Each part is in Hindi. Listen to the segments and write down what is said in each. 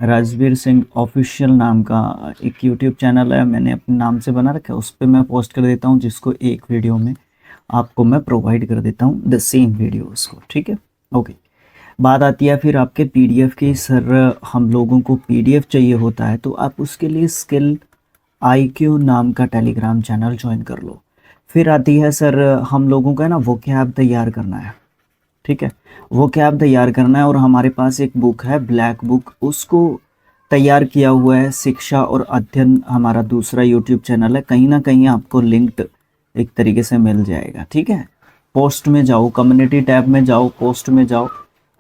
राजवीर सिंह ऑफिशियल नाम का एक यूट्यूब चैनल है, मैंने अपने नाम से बना रखा है, उस पर मैं पोस्ट कर देता हूँ, जिसको एक वीडियो में आपको मैं प्रोवाइड कर देता हूँ द सेम वीडियो उसको, ठीक है। ओके, बात आती है फिर आपके पीडीएफ की। सर हम लोगों को पीडीएफ चाहिए होता है, तो आप उसके लिए स्किल IQ नाम का टेलीग्राम चैनल ज्वाइन कर लो। फिर आती है सर हम लोगों का ना वोकैब तैयार करना है, ठीक है, वोकैब तैयार करना है, और हमारे पास एक बुक है ब्लैक बुक, उसको तैयार किया हुआ है शिक्षा और अध्ययन, हमारा दूसरा यूट्यूब चैनल है, कहीं ना कहीं आपको लिंक्ड एक तरीके से मिल जाएगा, ठीक है। पोस्ट में जाओ, कम्युनिटी टैब में जाओ, पोस्ट में जाओ,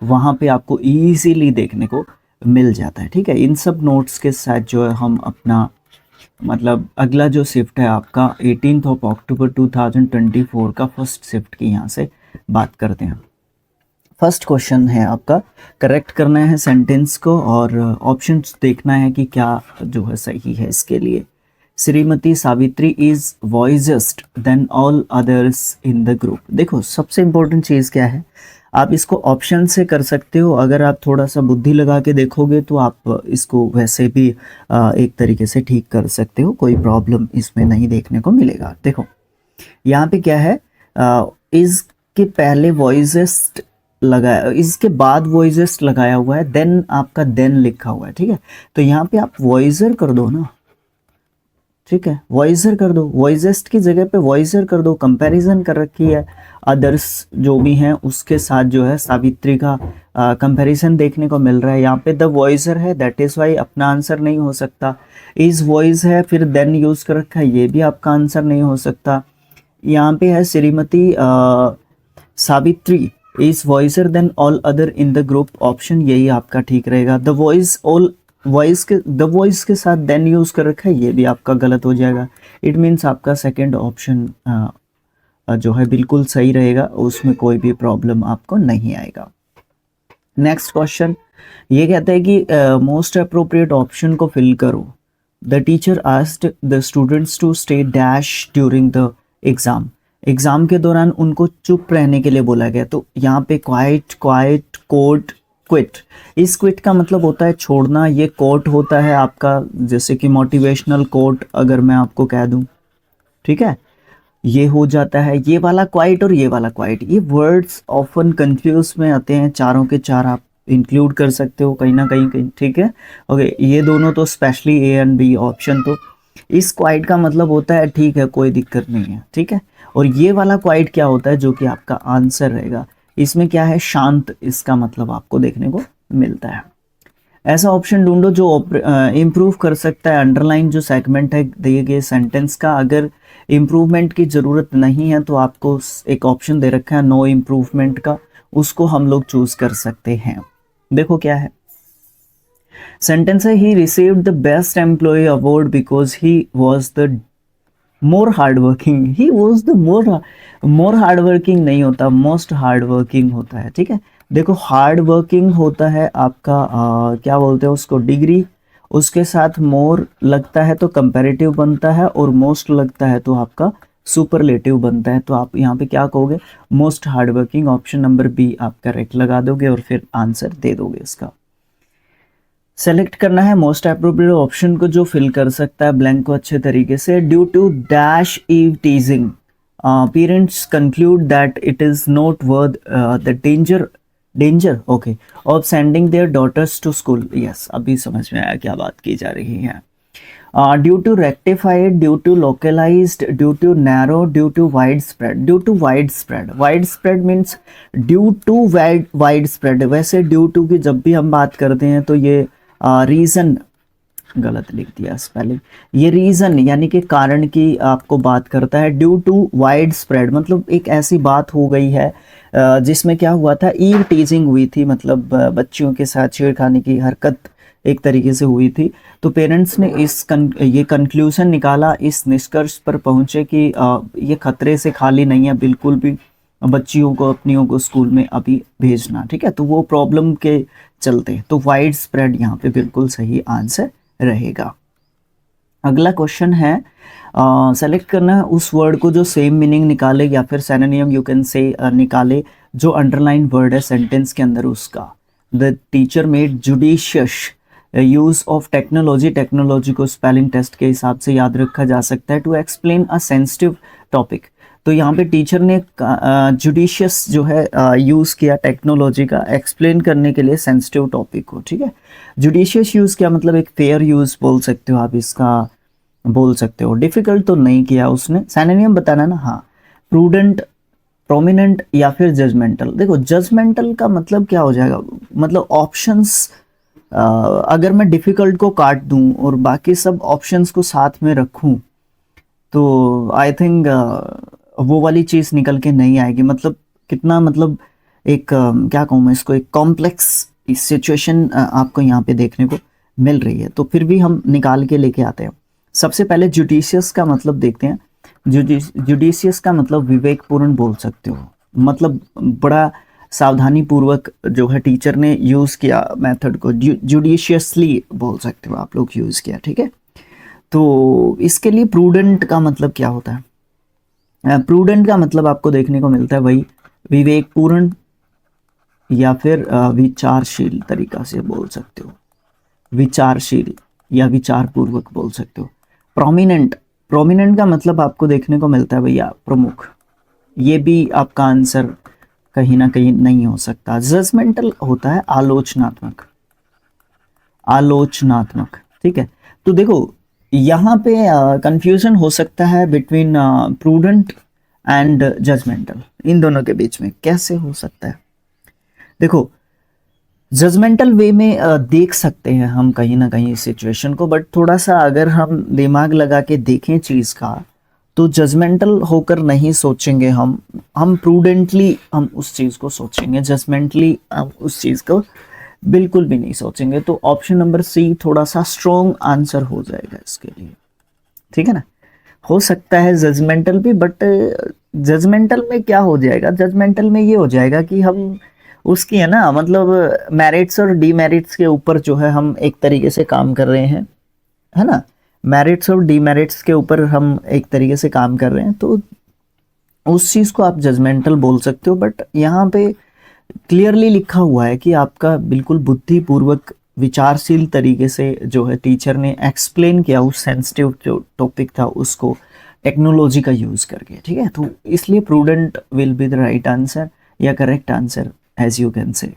वहाँ पे आपको इजीली देखने को मिल जाता है, ठीक है। इन सब नोट्स के साथ जो है हम अपना मतलब अगला जो शिफ्ट है आपका 18 अक्टूबर 2024 का फर्स्ट शिफ्ट की यहाँ से बात करते हैं। फर्स्ट क्वेश्चन है आपका, करेक्ट करना है सेंटेंस को और ऑप्शंस देखना है कि क्या जो है सही है इसके लिए। Shrimati Savitri is wisest than all others in the group. देखो सबसे इंपॉर्टेंट चीज़ क्या है, आप इसको ऑप्शन से कर सकते हो, अगर आप थोड़ा सा बुद्धि लगा के देखोगे तो आप इसको वैसे भी एक तरीके से ठीक कर सकते हो, कोई प्रॉब्लम इसमें नहीं देखने को मिलेगा। देखो यहाँ पे क्या है, इज के पहले वॉइसेस्ट लगाया, इसके बाद वॉइसेस्ट लगाया हुआ है, देन आपका देन लिखा हुआ है, ठीक है। तो यहाँ पे आप वॉइसर कर दो ना, ठीक है, वॉइसर कर दो, वॉइसेस्ट की जगह पे वॉइसर कर दो। कंपैरिजन कर रखी है अदर्स जो भी हैं उसके साथ, जो है सावित्री का कंपैरिजन देखने को मिल रहा है। यहाँ पे द वॉइसर है, दैट इज वाई अपना आंसर नहीं हो सकता। इज वॉइस है, फिर देन यूज कर रखा है, ये भी आपका आंसर नहीं हो सकता। यहाँ पे है Shrimati Savitri is wiser than all other in the group, option यही आपका ठीक रहेगा। The wise all, the wise के साथ देन यूज कर रखा है, ये भी आपका गलत हो जाएगा। इट मीन्स आपका सेकंड ऑप्शन जो है बिल्कुल सही रहेगा, उसमें कोई भी प्रॉब्लम आपको नहीं आएगा। नेक्स्ट क्वेश्चन ये कहता है कि मोस्ट अप्रोप्रिएट ऑप्शन को फिल करो। The teacher asked the students to stay dash during the exam. Exam के दौरान उनको चुप रहने के लिए बोला गया, तो यहाँ पे क्वाइट, क्वाइट, कोट, क्विट। इस क्विट का मतलब होता है छोड़ना, ये कोट होता है आपका जैसे कि मोटिवेशनल कोट अगर मैं आपको कह दूं, ठीक है, ये हो जाता है। ये वाला क्वाइट और ये वाला क्वाइट, ये वर्ड्स ऑफन कंफ्यूज में आते हैं, चारों के चार आप इंक्लूड कर सकते हो कहीं ना कहीं, ठीक है। ओके, ये दोनों तो specially A and B option, तो इस क्वाइट का मतलब होता है ठीक है कोई दिक्कत नहीं है, ठीक है। और ये वाला क्वाइट क्या होता है जो कि आपका आंसर रहेगा, इसमें क्या है शांत, इसका मतलब आपको देखने को मिलता है। ऐसा ऑप्शन ढूंढो जो इम्प्रूव कर सकता है अंडरलाइन जो सेगमेंट है दिए गए सेंटेंस का। अगर इम्प्रूवमेंट की ज़रूरत नहीं है तो आपको एक ऑप्शन दे रखा है नो इम्प्रूवमेंट का, उसको हम लोग चूज कर सकते हैं। देखो क्या है सेंटेंस है, he received the best employ award because he was the more hard working. He was the more hard working नहीं होता, मोस्ट हार्ड वर्किंग होता है, ठीक है। देखो हार्ड वर्किंग होता है आपका क्या बोलते हैं उसको, डिग्री, उसके साथ मोर लगता है तो कंपैरेटिव बनता है, और मोस्ट लगता है तो आपका सुपरलेटिव बनता है। तो आप यहाँ पे क्या कहोगे, most hard working, option number B आप करेक्ट लगा दोगे और फिर आंसर दे दोगे इसका। सेलेक्ट करना है मोस्ट अप्रोप्रिएट ऑप्शन को जो फिल कर सकता है ब्लैंक को अच्छे तरीके से। Due to dash eve teasing parents conclude that it is not worth the danger okay of sending their daughters to school. Yes, अभी समझ में आया क्या बात की जा रही है। Due to rectified, due to localised, due to narrow, due to wide spread. Due to wide spread, wide spread means due to wide spread. वैसे ड्यू टू की जब भी हम बात करते हैं तो ये रीज़न गलत लिख दिया स्पेलिंग, ये रीज़न यानी कि कारण की आपको बात करता है। ड्यू टू वाइड स्प्रेड मतलब एक ऐसी बात हो गई है जिसमें क्या हुआ था, ईव टीजिंग हुई थी, मतलब बच्चियों के साथ छेड़खानी की हरकत एक तरीके से हुई थी। तो पेरेंट्स ने ये कंक्लूजन निकाला, इस निष्कर्ष पर पहुंचे कि ये खतरे से खाली नहीं है बिल्कुल भी बच्चियों को अपनियों को स्कूल में अभी भेजना, ठीक है। तो वो प्रॉब्लम के चलते, तो वाइड स्प्रेड यहाँ पे बिल्कुल सही आंसर रहेगा। अगला क्वेश्चन है सेलेक्ट करना है उस वर्ड को जो सेम मीनिंग निकाले या फिर सिनोनिम यू कैन से निकाले जो अंडरलाइन वर्ड है सेंटेंस के अंदर उसका। The teacher made judicious use of technology, technology को स्पेलिंग टेस्ट के हिसाब से याद रखा जा सकता है। To explain a sensitive topic, तो यहाँ पे टीचर ने जुडिशियस जो है यूज़ किया टेक्नोलॉजी का एक्सप्लेन करने के लिए सेंसिटिव टॉपिक को, ठीक है। जुडिशियस यूज़ क्या मतलब एक फेयर यूज़ बोल सकते हो आप इसका, बोल सकते हो। डिफ़िकल्ट तो नहीं किया उसने, सिनोनिम बताना ना, हाँ। प्रूडेंट, प्रोमिनेंट या फिर जजमेंटल। देखो जजमेंटल का मतलब क्या हो जाएगा, मतलब ऑप्शंस, अगर मैं डिफ़िकल्ट को काट दूं और बाकी सब ऑप्शंस को साथ में रखूं तो आई थिंक वो वाली चीज़ निकल के नहीं आएगी। मतलब कितना, मतलब एक क्या कहूँ मैं इसको, एक कॉम्प्लेक्स सिचुएशन आपको यहाँ पे देखने को मिल रही है, तो फिर भी हम निकाल के लेके आते हैं। सबसे पहले जुडिशियस का मतलब देखते हैं। जुडिशियस का मतलब विवेकपूर्ण बोल सकते हो, मतलब बड़ा सावधानी पूर्वक जो है टीचर ने यूज़ किया मेथड को, जुडिशियसली बोल सकते हो आप लोग यूज़ किया, ठीक है। तो इसके लिए प्रूडेंट का मतलब क्या होता है, प्रूडेंट का मतलब आपको देखने को मिलता है वही विवेकपूर्ण या फिर विचारशील तरीका से बोल सकते हो, विचारशील या विचारपूर्वक बोल सकते हो। प्रोमिनेंट, प्रोमिनेंट का मतलब आपको देखने को मिलता है भैया प्रमुख, ये भी आपका आंसर कहीं ना कहीं नहीं हो सकता। जजमेंटल होता है आलोचनात्मक, आलोचनात्मक, ठीक है। तो देखो यहाँ पे कंफ्यूजन हो सकता है बिटवीन प्रूडेंट एंड जजमेंटल, इन दोनों के बीच में कैसे हो सकता है। देखो जजमेंटल वे में देख सकते हैं हम कहीं ना कहीं सिचुएशन को, बट थोड़ा सा अगर हम दिमाग लगा के देखें चीज़ का तो जजमेंटल होकर नहीं सोचेंगे हम प्रूडेंटली हम उस चीज़ को सोचेंगे, जजमेंटली हम उस चीज़ को बिल्कुल भी नहीं सोचेंगे। तो ऑप्शन नंबर सी थोड़ा सा स्ट्रॉन्ग आंसर हो जाएगा इसके लिए, ठीक है ना। हो सकता है जजमेंटल भी, बट जजमेंटल में क्या हो जाएगा, जजमेंटल में ये हो जाएगा कि हम उसकी है ना, मतलब मेरिट्स और डीमेरिट्स के ऊपर जो है हम एक तरीके से काम कर रहे हैं, है ना। मेरिट्स और डीमेरिट्स के ऊपर हम एक तरीके से काम कर रहे हैं, तो उस चीज़ को आप जजमेंटल बोल सकते हो। बट यहाँ पे क्लियरली लिखा हुआ है कि आपका बिल्कुल बुद्धिपूर्वक विचारशील तरीके से जो है टीचर ने एक्सप्लेन किया उस सेंसिटिव जो टॉपिक था उसको टेक्नोलॉजी का यूज़ करके, ठीक है। तो इसलिए prudent will be the right answer या correct answer as you can say.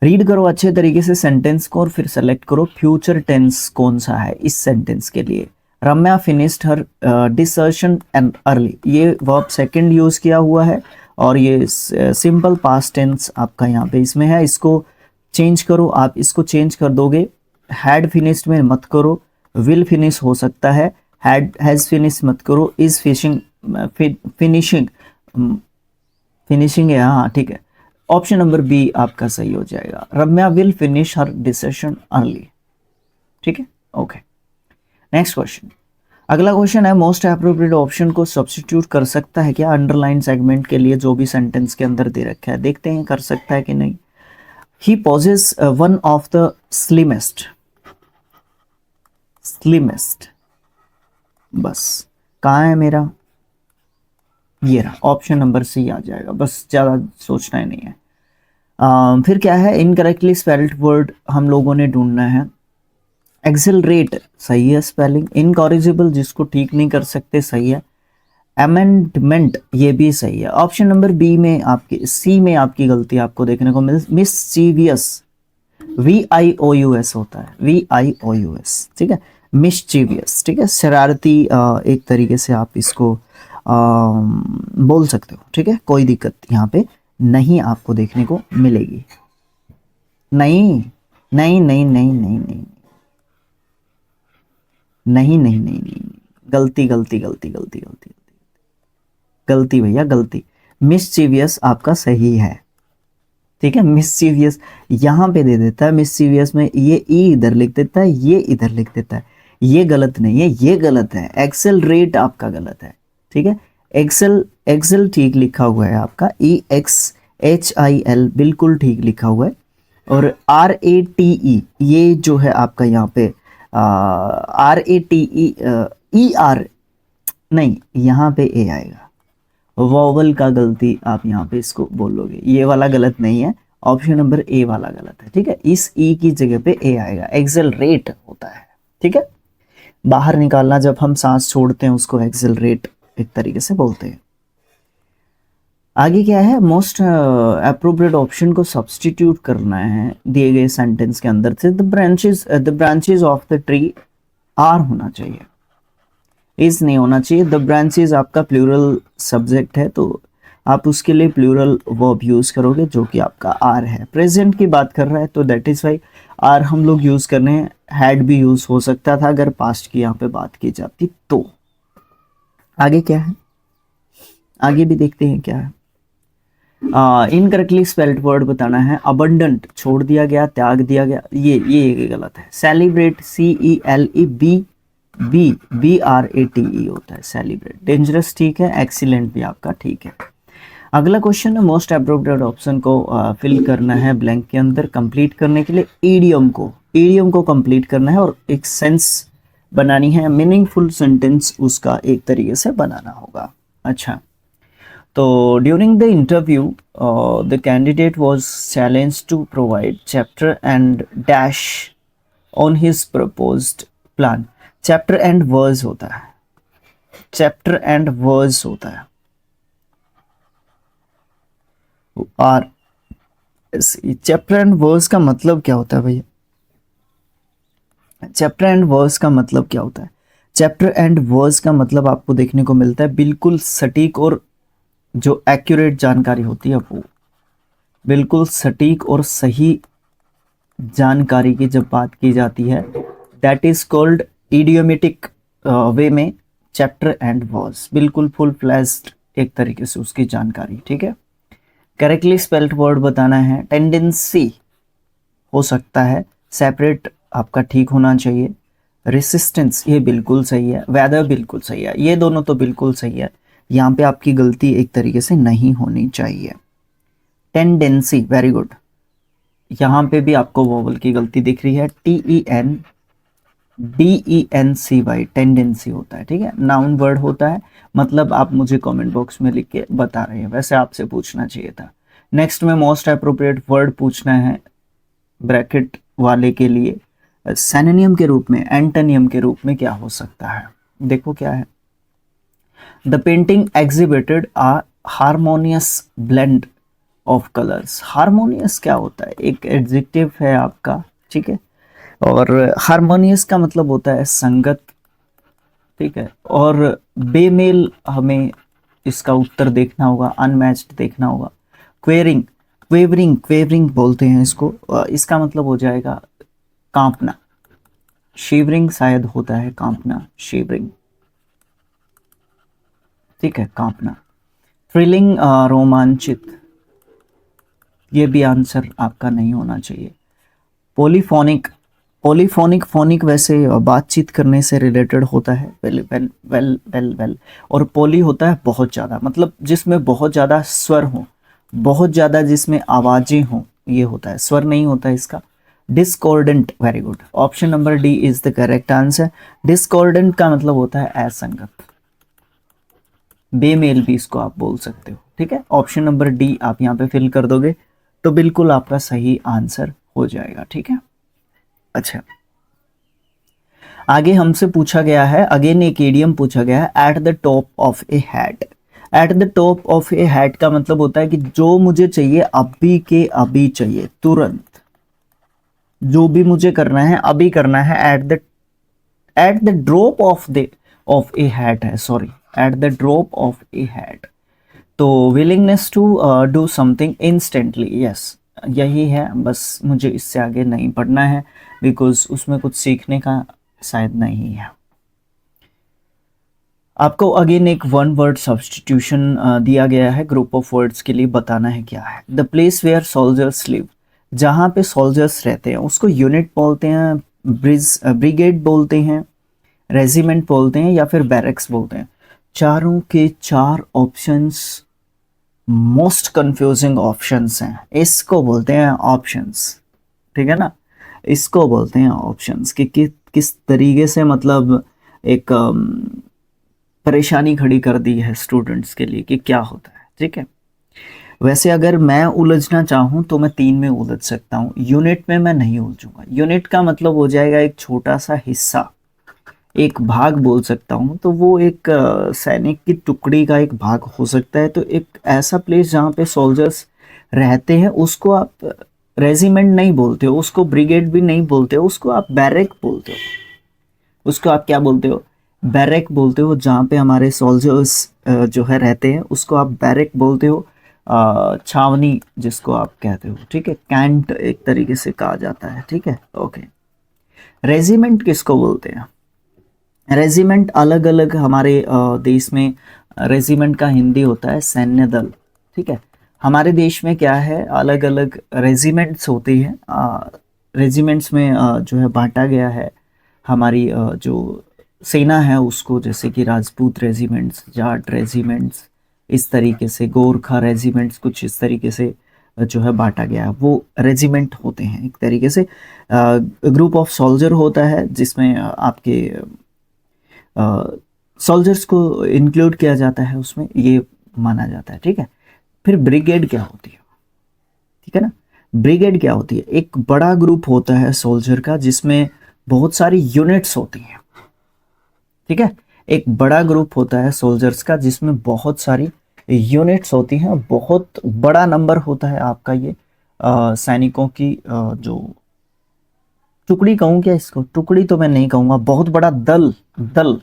Read करो अच्छे तरीके से सेंटेंस को और फिर सेलेक्ट करो फ्यूचर टेंस कौन सा है इस सेंटेंस के लिए। Ramya finished her dissertation and early, ये वर्ब सेकंड यूज़ किया हुआ है और ये सिंपल पास्ट टेंस आपका यहाँ पे इसमें है। इसको चेंज करो, आप इसको चेंज कर दोगे, हैड फिनिश्ड में मत करो, विल फिनिश हो सकता है, हैज़ फिनिश मत करो, इज फिशिंग फिनिशिंग, फिनिशिंग है, हाँ ठीक है। ऑप्शन नंबर बी आपका सही हो जाएगा, रम्या विल फिनिश हर डिसेशन अर्ली, ठीक है। Okay, next question. अगला क्वेश्चन है मोस्ट अप्रोप्रिएट ऑप्शन को सब्स्टिट्यूट कर सकता है क्या अंडरलाइन सेगमेंट के लिए जो भी सेंटेंस के अंदर दे रखा है, देखते हैं कर सकता है कि नहीं। He possesses one of the slimmest, slimmest, बस कहाँ है मेरा, ये रहा, ऑप्शन नंबर सी आ जाएगा, बस ज़्यादा सोचना ही नहीं है। फिर क्या है, इनकरेक्टली स्पेल्ड वर्ड हम लोगों ने ढूंढना है। एक्सेलरेट सही है स्पेलिंग, इनकॉरिजिबल जिसको ठीक नहीं कर सकते सही है, अमेंडमेंट ये भी सही है। ऑप्शन नंबर बी में आपकी, सी में आपकी गलती आपको देखने को मिसचीवियस, VIOUS होता है, VIOUS, ठीक है, मिसचीवियस, ठीक है, शरारती एक तरीके से आप इसको बोल सकते हो, ठीक है, कोई दिक्कत यहाँ पे नहीं आपको देखने को मिलेगी। नहीं नहीं नहीं नहीं नहीं नहीं नहीं नहीं नहीं नहीं, गलती गलती गलती गलती गलती गलती भैया गलती, मिसचीवियस आपका सही है, ठीक है। मिसचीवियस यहाँ पे दे देता है, मिसचीवियस में ये ई इधर लिख देता है, ये इधर लिख देता है, ये गलत नहीं है, ये गलत है। एक्सेलरेट आपका गलत है, ठीक है। एक्सेल, एक्सेल ठीक लिखा हुआ है आपका, EXHIL बिल्कुल ठीक लिखा हुआ है, और RATE ये जो है आपका यहाँ पे RATE ER नहीं, यहाँ पे ए आएगा, वॉवल का गलती आप यहाँ पे इसको बोलोगे, ये वाला गलत नहीं है, ऑप्शन नंबर ए वाला गलत है, ठीक है। इस ई की जगह पे ए आएगा, एक्सेलरेट होता है, ठीक है। बाहर निकालना, जब हम सांस छोड़ते हैं उसको एक्सेलरेट एक तरीके से बोलते हैं। आगे क्या है, मोस्ट अप्रोप्रिएट ऑप्शन को सब्स्टिट्यूट करना है दिए गए सेंटेंस के अंदर से। The branches of the tree are होना चाहिए, इज नहीं होना चाहिए। द ब्रांचेस आपका प्लूरल सब्जेक्ट है तो आप उसके लिए प्लूरल वर्ब यूज करोगे जो कि आपका आर है। प्रेजेंट की बात कर रहा है तो दैट इज वाई आर हम लोग यूज कर रहे हैं। हैड भी यूज हो सकता था अगर पास्ट की यहाँ पे बात की जाती तो। आगे क्या है, आगे भी देखते हैं क्या है। इनकरेक्टली स्पेल्ड वर्ड बताना है। अबंडेंट छोड़ दिया गया, त्याग दिया गया, ये गलत है। सेलिब्रेट CELEBRATE होता है सेलिब्रेट। डेंजरस ठीक है, एक्सीलेंट भी आपका ठीक है। अगला क्वेश्चन है, मोस्ट अप्रोप्रिएट ऑप्शन को फिल करना है ब्लैंक के अंदर। कंप्लीट करने के लिए ईडियम को कंप्लीट करना है और एक सेंस बनानी है, मीनिंगफुल सेंटेंस उसका एक तरीके से बनाना होगा। अच्छा, तो during the interview the candidate was challenged to provide chapter and dash on his proposed plan. Chapter and verse होता है, चैप्टर एंड वर्स होता है और चैप्टर एंड वर्स का मतलब क्या होता है भैया? चैप्टर एंड वर्स का मतलब क्या होता है? चैप्टर एंड वर्स का मतलब आपको देखने को मिलता है बिल्कुल सटीक और जो एक्यूरेट जानकारी होती है, वो बिल्कुल सटीक और सही जानकारी की जब बात की जाती है दैट इज कॉल्ड इडियोमेटिक वे में चैप्टर एंड वर्स, बिल्कुल फुल फ्लैश्ड एक तरीके से उसकी जानकारी, ठीक है। करेक्टली स्पेल्ड वर्ड बताना है। टेंडेंसी हो सकता है, सेपरेट आपका ठीक होना चाहिए। रेसिस्टेंस ये बिल्कुल सही है, वेदर बिल्कुल सही है, ये दोनों तो बिल्कुल सही है। यहाँ पे आपकी गलती एक तरीके से नहीं होनी चाहिए। टेंडेंसी वेरी गुड, यहाँ पे भी आपको वोवल की गलती दिख रही है। TENDENCY टेंडेंसी होता है, ठीक है। नाउन वर्ड होता है, मतलब आप मुझे कमेंट बॉक्स में लिख के बता रहे हैं, वैसे आपसे पूछना चाहिए था। नेक्स्ट में मोस्ट अप्रोप्रिएट वर्ड पूछना है ब्रैकेट वाले के लिए। सिनोनिम के रूप में, एंटोनियम के रूप में क्या हो सकता है? देखो क्या है। The painting exhibited a harmonious blend of colours. Harmonious क्या होता है? एक एडजेक्टिव है आपका, ठीक है। और हार्मोनियस का मतलब होता है संगत, ठीक है। और बेमेल हमें इसका उत्तर देखना होगा, अनमैच्ड देखना होगा। क्वेरिंग, क्वेवरिंग बोलते हैं इसको, इसका मतलब हो जाएगा कांपना। शिवरिंग शायद होता है कांपना, शिवरिंग, ठीक है, कांपना। थ्रिलिंग रोमांचित, ये भी आंसर आपका नहीं होना चाहिए। पॉलीफोनिक, फोनिक वैसे बातचीत करने से रिलेटेड होता है। वेल और पॉली होता है बहुत ज़्यादा, मतलब जिसमें बहुत ज़्यादा स्वर हो, बहुत ज़्यादा जिसमें आवाज़ें हों, ये होता है। स्वर नहीं होता है इसका। Discordant, very good, option number D is the correct answer. Discordant का मतलब होता है असंगत, बेमेल भी इसको आप बोल सकते हो, ठीक है। ऑप्शन नंबर डी आप यहाँ पे फिल कर दोगे तो बिल्कुल आपका सही आंसर हो जाएगा, ठीक है। अच्छा, आगे हमसे पूछा गया है, अगेन एक इडियम पूछा गया है, at the top of a hat. At the top of a hat का मतलब होता है कि जो मुझे चाहिए अभी के अभी चाहिए, तुरंत, जो भी मुझे करना है अभी करना है। At the drop of a hat है, sorry, at the drop of a hat. तो willingness to do something instantly, yes, यही है। बस मुझे इससे आगे नहीं पढ़ना है बिकॉज उसमें कुछ सीखने का शायद नहीं है। आपको अगेन एक वन वर्ड सब्स्टिट्यूशन दिया गया है, ग्रुप ऑफ वर्ड्स के लिए बताना है क्या है। The place where soldiers live, जहाँ पे सोल्जर्स रहते हैं उसको यूनिट बोलते हैं, ब्रिगेड बोलते हैं, रेजिमेंट बोलते हैं या फिर बैरक्स बोलते हैं। चारों के चार ऑप्शंस मोस्ट कंफ्यूजिंग ऑप्शंस हैं, इसको बोलते हैं ऑप्शंस, ठीक है ना। इसको बोलते हैं ऑप्शंस कि किस तरीके से मतलब एक परेशानी खड़ी कर दी है स्टूडेंट्स के लिए कि क्या होता है, ठीक है। वैसे अगर मैं उलझना चाहूँ तो मैं 3 में उलझ सकता हूँ, यूनिट में मैं नहीं उलझूंगा। यूनिट का मतलब हो जाएगा एक छोटा सा हिस्सा, एक भाग बोल सकता हूँ, तो वो एक सैनिक की टुकड़ी का एक भाग हो सकता है। तो एक ऐसा प्लेस जहाँ पे सोल्जर्स रहते हैं उसको आप रेजिमेंट नहीं बोलते हो, उसको ब्रिगेड भी नहीं बोलते हो, उसको आप बैरक बोलते हो। उसको आप क्या बोलते हो? बैरक बोलते हो। जहाँ पे हमारे सोल्जर्स जो है रहते हैं उसको आप बैरक बोलते हो। छावनी जिसको आप कहते हो, ठीक है, कैंट एक तरीके से कहा जाता है, ठीक है, ओके। रेजिमेंट किसको बोलते हैं? रेजिमेंट अलग अलग हमारे देश में रेजिमेंट का हिंदी होता है सैन्य दल, ठीक है। हमारे देश में क्या है, अलग अलग रेजिमेंट्स होती हैं। रेजिमेंट्स में जो है बांटा गया है हमारी जो सेना है उसको, जैसे कि राजपूत रेजिमेंट्स, जाट रेजिमेंट्स, इस तरीके से गोरखा रेजिमेंट्स, कुछ इस तरीके से जो है बांटा गया है। वो रेजिमेंट होते हैं एक तरीके से। ग्रुप ऑफ सोल्जर होता है जिसमें आपके सोल्जर्स को इंक्लूड किया जाता है उसमें, ये माना जाता है, ठीक है। फिर ब्रिगेड क्या होती है, ठीक है ना? ब्रिगेड क्या होती है? एक बड़ा ग्रुप होता है सोल्जर का जिसमें बहुत सारी यूनिट्स होती हैं, ठीक है। एक बड़ा ग्रुप होता है सोल्जर्स का जिसमें बहुत सारी यूनिट्स होती हैं, बहुत बड़ा नंबर होता है आपका ये सैनिकों की जो टुकड़ी कहूँ क्या इसको? टुकड़ी तो मैं नहीं कहूँगा, बहुत बड़ा दल दल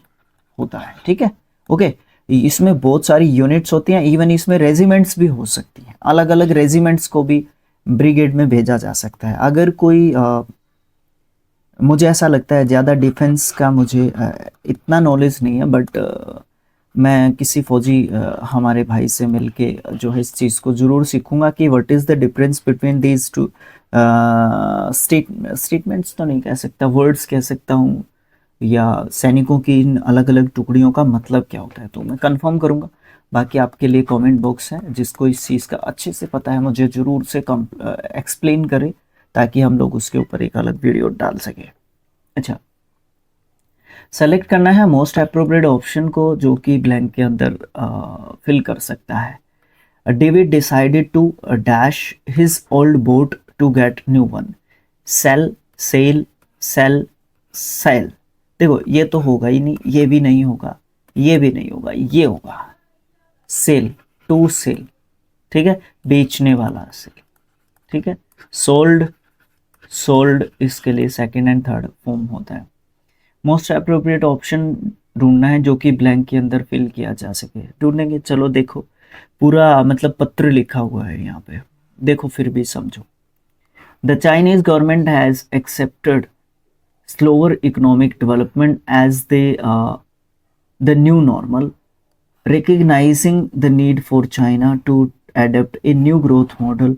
होता है, ठीक है, ओके। इसमें बहुत सारी यूनिट्स होती हैं, इवन इसमें रेजिमेंट्स भी हो सकती हैं, अलग अलग रेजिमेंट्स को भी ब्रिगेड में भेजा जा सकता है। अगर कोई मुझे ऐसा लगता है, ज़्यादा डिफेंस का मुझे इतना नॉलेज नहीं है, बट मैं किसी फौजी हमारे भाई से मिलके जो है इस चीज़ को ज़रूर सीखूंगा कि what is the difference between these two statements तो नहीं कह सकता, वर्ड्स कह सकता हूँ, या सैनिकों की इन अलग अलग टुकड़ियों का मतलब क्या होता है, तो मैं कंफर्म करूंगा। बाकी आपके लिए कमेंट बॉक्स है, जिसको इस चीज़ का अच्छे से पता है मुझे ज़रूर से एक्सप्लेन करे, ताकि हम लोग उसके ऊपर एक अलग वीडियो डाल सके। अच्छा, सेलेक्ट करना है मोस्ट अप्रोप्रिएट ऑप्शन को, जो कि ब्लैंक के अंदर फिल कर सकता है। David decided to dash his old boat to get new one. Sell, sell, sell, sell. देखो ये तो होगा ही नहीं, ये भी नहीं होगा, ये भी नहीं होगा, ये होगा सेल, टू सेल, ठीक है, बेचने वाला सेल, ठीक है। सोल्ड, सोल्ड इसके लिए सेकंड एंड थर्ड फॉर्म होता है। मोस्ट अप्रोप्रिएट ऑप्शन ढूंढना है जो कि ब्लैंक के अंदर फिल किया जा सके। ढूंढेंगे, चलो देखो पूरा मतलब पत्र लिखा हुआ है यहाँ पे, देखो फिर भी समझो। The Chinese government has accepted slower economic development as the new normal, recognizing the need for China to adapt a new growth model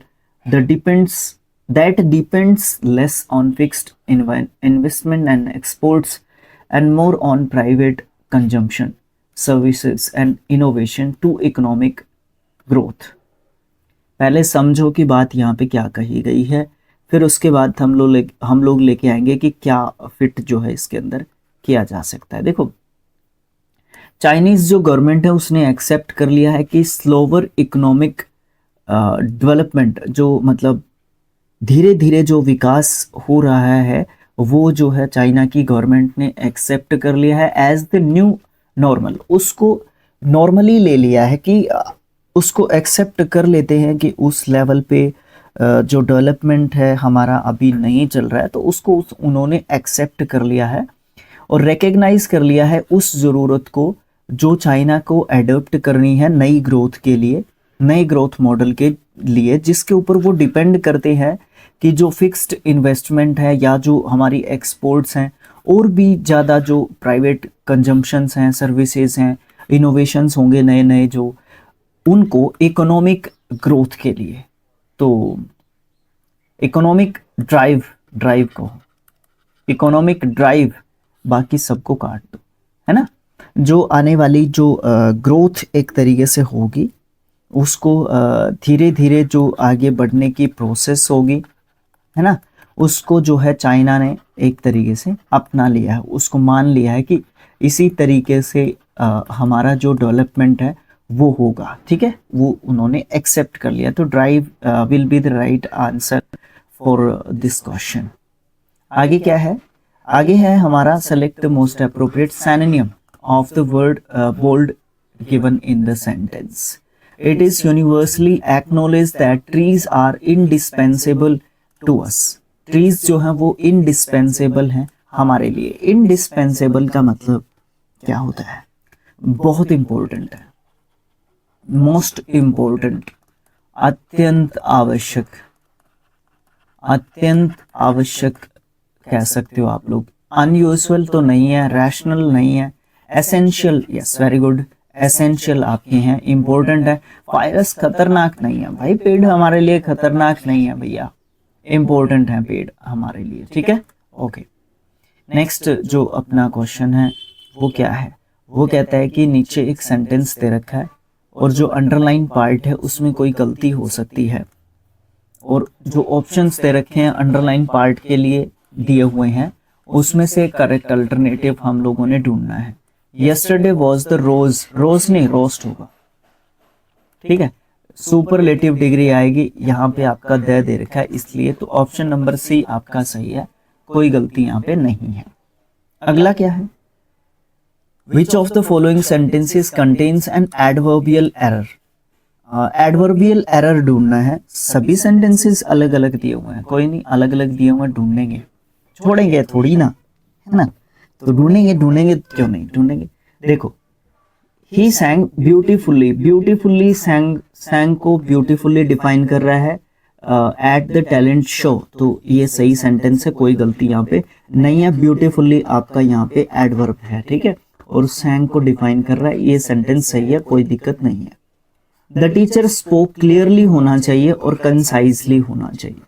that depends less on fixed investment and exports and more on private consumption, services and innovation to economic growth। पहले समझो कि बात यहाँ पे क्या कही गई है, फिर उसके बाद हम लोग लेके आएंगे कि क्या फिट जो है इसके अंदर किया जा सकता है। देखो, चाइनीज जो गवर्नमेंट है उसने एक्सेप्ट कर लिया है कि स्लोवर इकोनॉमिक डेवलपमेंट, जो मतलब धीरे धीरे जो विकास हो रहा है, वो जो है चाइना की गवर्नमेंट ने एक्सेप्ट कर लिया है एज द न्यू नॉर्मल। उसको नॉर्मली ले लिया है कि उसको एक्सेप्ट कर लेते हैं कि उस लेवल पे जो डेवलपमेंट है हमारा अभी नहीं चल रहा है, तो उसको उन्होंने एक्सेप्ट कर लिया है और रिकग्नाइज कर लिया है उस ज़रूरत को जो चाइना को अडॉप्ट करनी है नई ग्रोथ के लिए, नए ग्रोथ मॉडल के लिए, जिसके ऊपर वो डिपेंड करते हैं कि जो फिक्स्ड इन्वेस्टमेंट है या जो हमारी एक्सपोर्ट्स हैं और भी ज़्यादा जो प्राइवेट कंजम्पशंस हैं, सर्विसेज हैं, इनोवेशंस होंगे नए नए, जो उनको इकोनॉमिक ग्रोथ के लिए, तो इकोनॉमिक ड्राइव को इकोनॉमिक ड्राइव, बाकी सबको काट दो, है ना। जो आने वाली जो ग्रोथ एक तरीके से होगी, उसको धीरे धीरे जो आगे बढ़ने की प्रोसेस होगी, है ना, उसको जो है चाइना ने एक तरीके से अपना लिया है, उसको मान लिया है कि इसी तरीके से हमारा जो डेवलपमेंट है वो होगा, ठीक है, वो उन्होंने एक्सेप्ट कर लिया। तो drive will be the right answer for this question. आगे क्या है, आगे है हमारा select the most appropriate synonym of the word bold given in the sentence. It is universally acknowledge that trees are indispensable to us. Trees जो हैं वो इनडिस्पेंसेबल हैं हमारे लिए। इनडिस्पेंसेबल का मतलब क्या होता है, बहुत इंपॉर्टेंट है, मोस्ट इंपॉर्टेंट, अत्यंत आवश्यक, अत्यंत आवश्यक कह सकते हो आप लोग। अनयूजुअल तो नहीं है, रैशनल नहीं है, essential, yes very good, essential आपके हैं, इंपॉर्टेंट है। वायरस खतरनाक नहीं है भाई, पेड़ हमारे लिए खतरनाक नहीं है भैया, इंपॉर्टेंट है पेड़ हमारे लिए, ठीक है, ओके। नेक्स्ट जो अपना क्वेश्चन है वो क्या है, वो कहता है कि नीचे एक सेंटेंस दे रखा है और जो अंडरलाइन पार्ट है उसमें कोई गलती हो सकती है, और जो ऑप्शंस दे रखे हैं अंडरलाइन पार्ट के लिए दिए हुए हैं उसमें से करेक्ट अल्टरनेटिव हम लोगों ने ढूंढना है। यस्टरडे वाज द रोज, रोज नहीं रोस्ट होगा, ठीक है, सुपरलेटिव डिग्री आएगी, यहाँ पे आपका दे रखा है इसलिए, तो ऑप्शन नंबर सी आपका सही है, कोई गलती यहाँ पे नहीं है। अगला क्या है, which of the following sentences contains an adverbial error. Adverbial error ढूंढना है, सभी सेंटेंसेस अलग अलग दिए हुए हैं, कोई नहीं, अलग अलग दिए हुए ढूंढेंगे, छोड़ेंगे थोड़ी ना, है ना, तो ढूंढेंगे क्यों नहीं ढूंढेंगे। देखो, ही सैंग ब्यूटीफुल्ली, ब्यूटीफुल्ली सैंग को ब्यूटीफुल्ली डिफाइन कर रहा है एट द टैलेंट शो, तो ये सही सेंटेंस है, कोई गलती यहाँ पे नहीं है। ब्यूटीफुल्ली आपका यहाँ पे एडवर्ब है, ठीक है, और सैंग को डिफाइन कर रहा है, ये सेंटेंस सही है, कोई दिक्कत नहीं है। द टीचर स्पोक क्लियरली होना चाहिए और कंसाइजली होना चाहिए,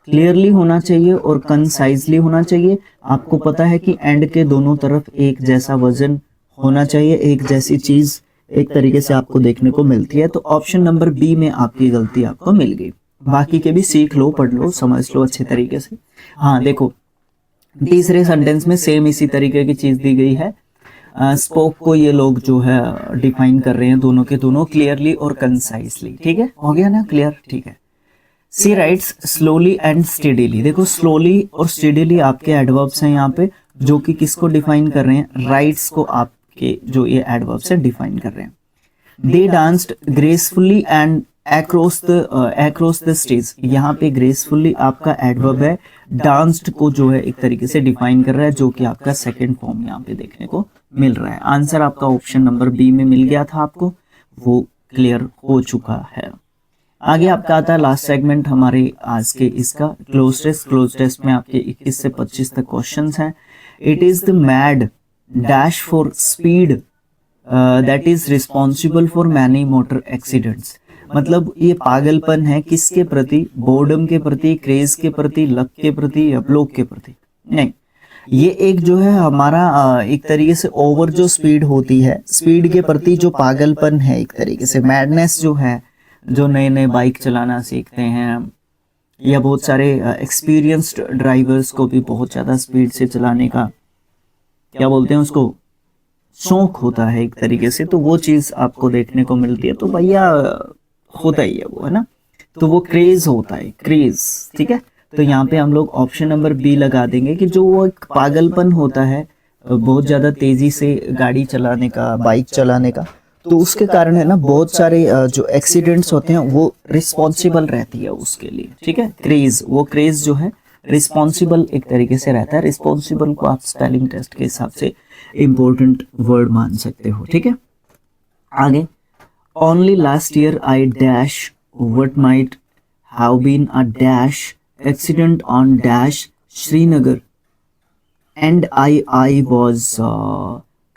क्लियरली होना चाहिए और कंसाइजली होना चाहिए। आपको पता है कि एंड के दोनों तरफ एक जैसा वजन होना चाहिए, एक जैसी चीज एक तरीके से आपको देखने को मिलती है, तो ऑप्शन नंबर बी में आपकी गलती आपको मिल गई। बाकी के भी सीख लो, पढ़ लो, समझ लो अच्छे तरीके से। हाँ देखो, तीसरे सेंटेंस में सेम इसी तरीके की चीज दी गई है। स्पोक को ये लोग जो है डिफाइन कर रहे हैं दोनों के दोनों क्लियरली और कंसाइजली, ठीक है, हो गया ना क्लियर, ठीक है। सी राइट्स स्लोली एंड स्टेडीली, देखो स्लोली और स्टेडीली आपके एडवर्ब्स हैं यहाँ पे, जो कि किसको डिफाइन कर रहे हैं, राइट्स को आपके जो ये एडवर्ब्स है डिफाइन कर रहे हैं। They danced gracefully and across the stage, यहाँ पे ग्रेसफुली आपका एडवर्ब है, डांस्ड को जो है एक तरीके से डिफाइन कर रहा है, जो कि आपका सेकंड फॉर्म यहाँ पे देखने को मिल रहा है। आंसर आपका ऑप्शन नंबर बी में मिल गया था आपको, वो क्लियर हो चुका है। आगे आपका आता है लास्ट सेगमेंट हमारे आज के इसका क्लोज टेस्ट में आपके 21 से 25 तक क्वेश्चंस हैं। It is the mad dash for speed that is responsible for many motor accidents, मतलब ये पागलपन है किसके प्रति, बोर्डम के प्रति, क्रेज के प्रति, लक के प्रति या ब्लॉक के प्रति नहीं, ये एक जो है हमारा एक तरीके से ओवर जो स्पीड होती है, स्पीड के प्रति जो पागलपन है, एक तरीके से मैडनेस जो है, जो नए नए बाइक चलाना सीखते हैं या बहुत सारे एक्सपीरियंस्ड ड्राइवर्स को भी बहुत ज़्यादा स्पीड से चलाने का क्या बोलते हैं उसको, शौक होता है एक तरीके से, तो वो चीज़ आपको देखने को मिलती है, तो भैया होता ही है वो, है ना, तो वो क्रेज होता है, क्रेज, ठीक है। तो यहाँ पे हम लोग ऑप्शन नंबर बी लगा देंगे कि जो वो एक पागलपन होता है बहुत ज़्यादा तेज़ी से गाड़ी चलाने का, बाइक चलाने का, तो उसके कारण है ना बहुत सारे जो एक्सीडेंट्स होते हैं वो रिस्पॉन्सिबल रहती है उसके लिए, ठीक है। क्रेज, वो क्रेज जो है रिस्पॉन्सिबल एक तरीके से रहता है, रिस्पॉन्सिबल को आप स्पेलिंग टेस्ट के हिसाब से इम्पोर्टेंट वर्ड मान सकते हो, ठीक है। आगे, only last year I dash what might have been a dash accident on dash Srinagar and I was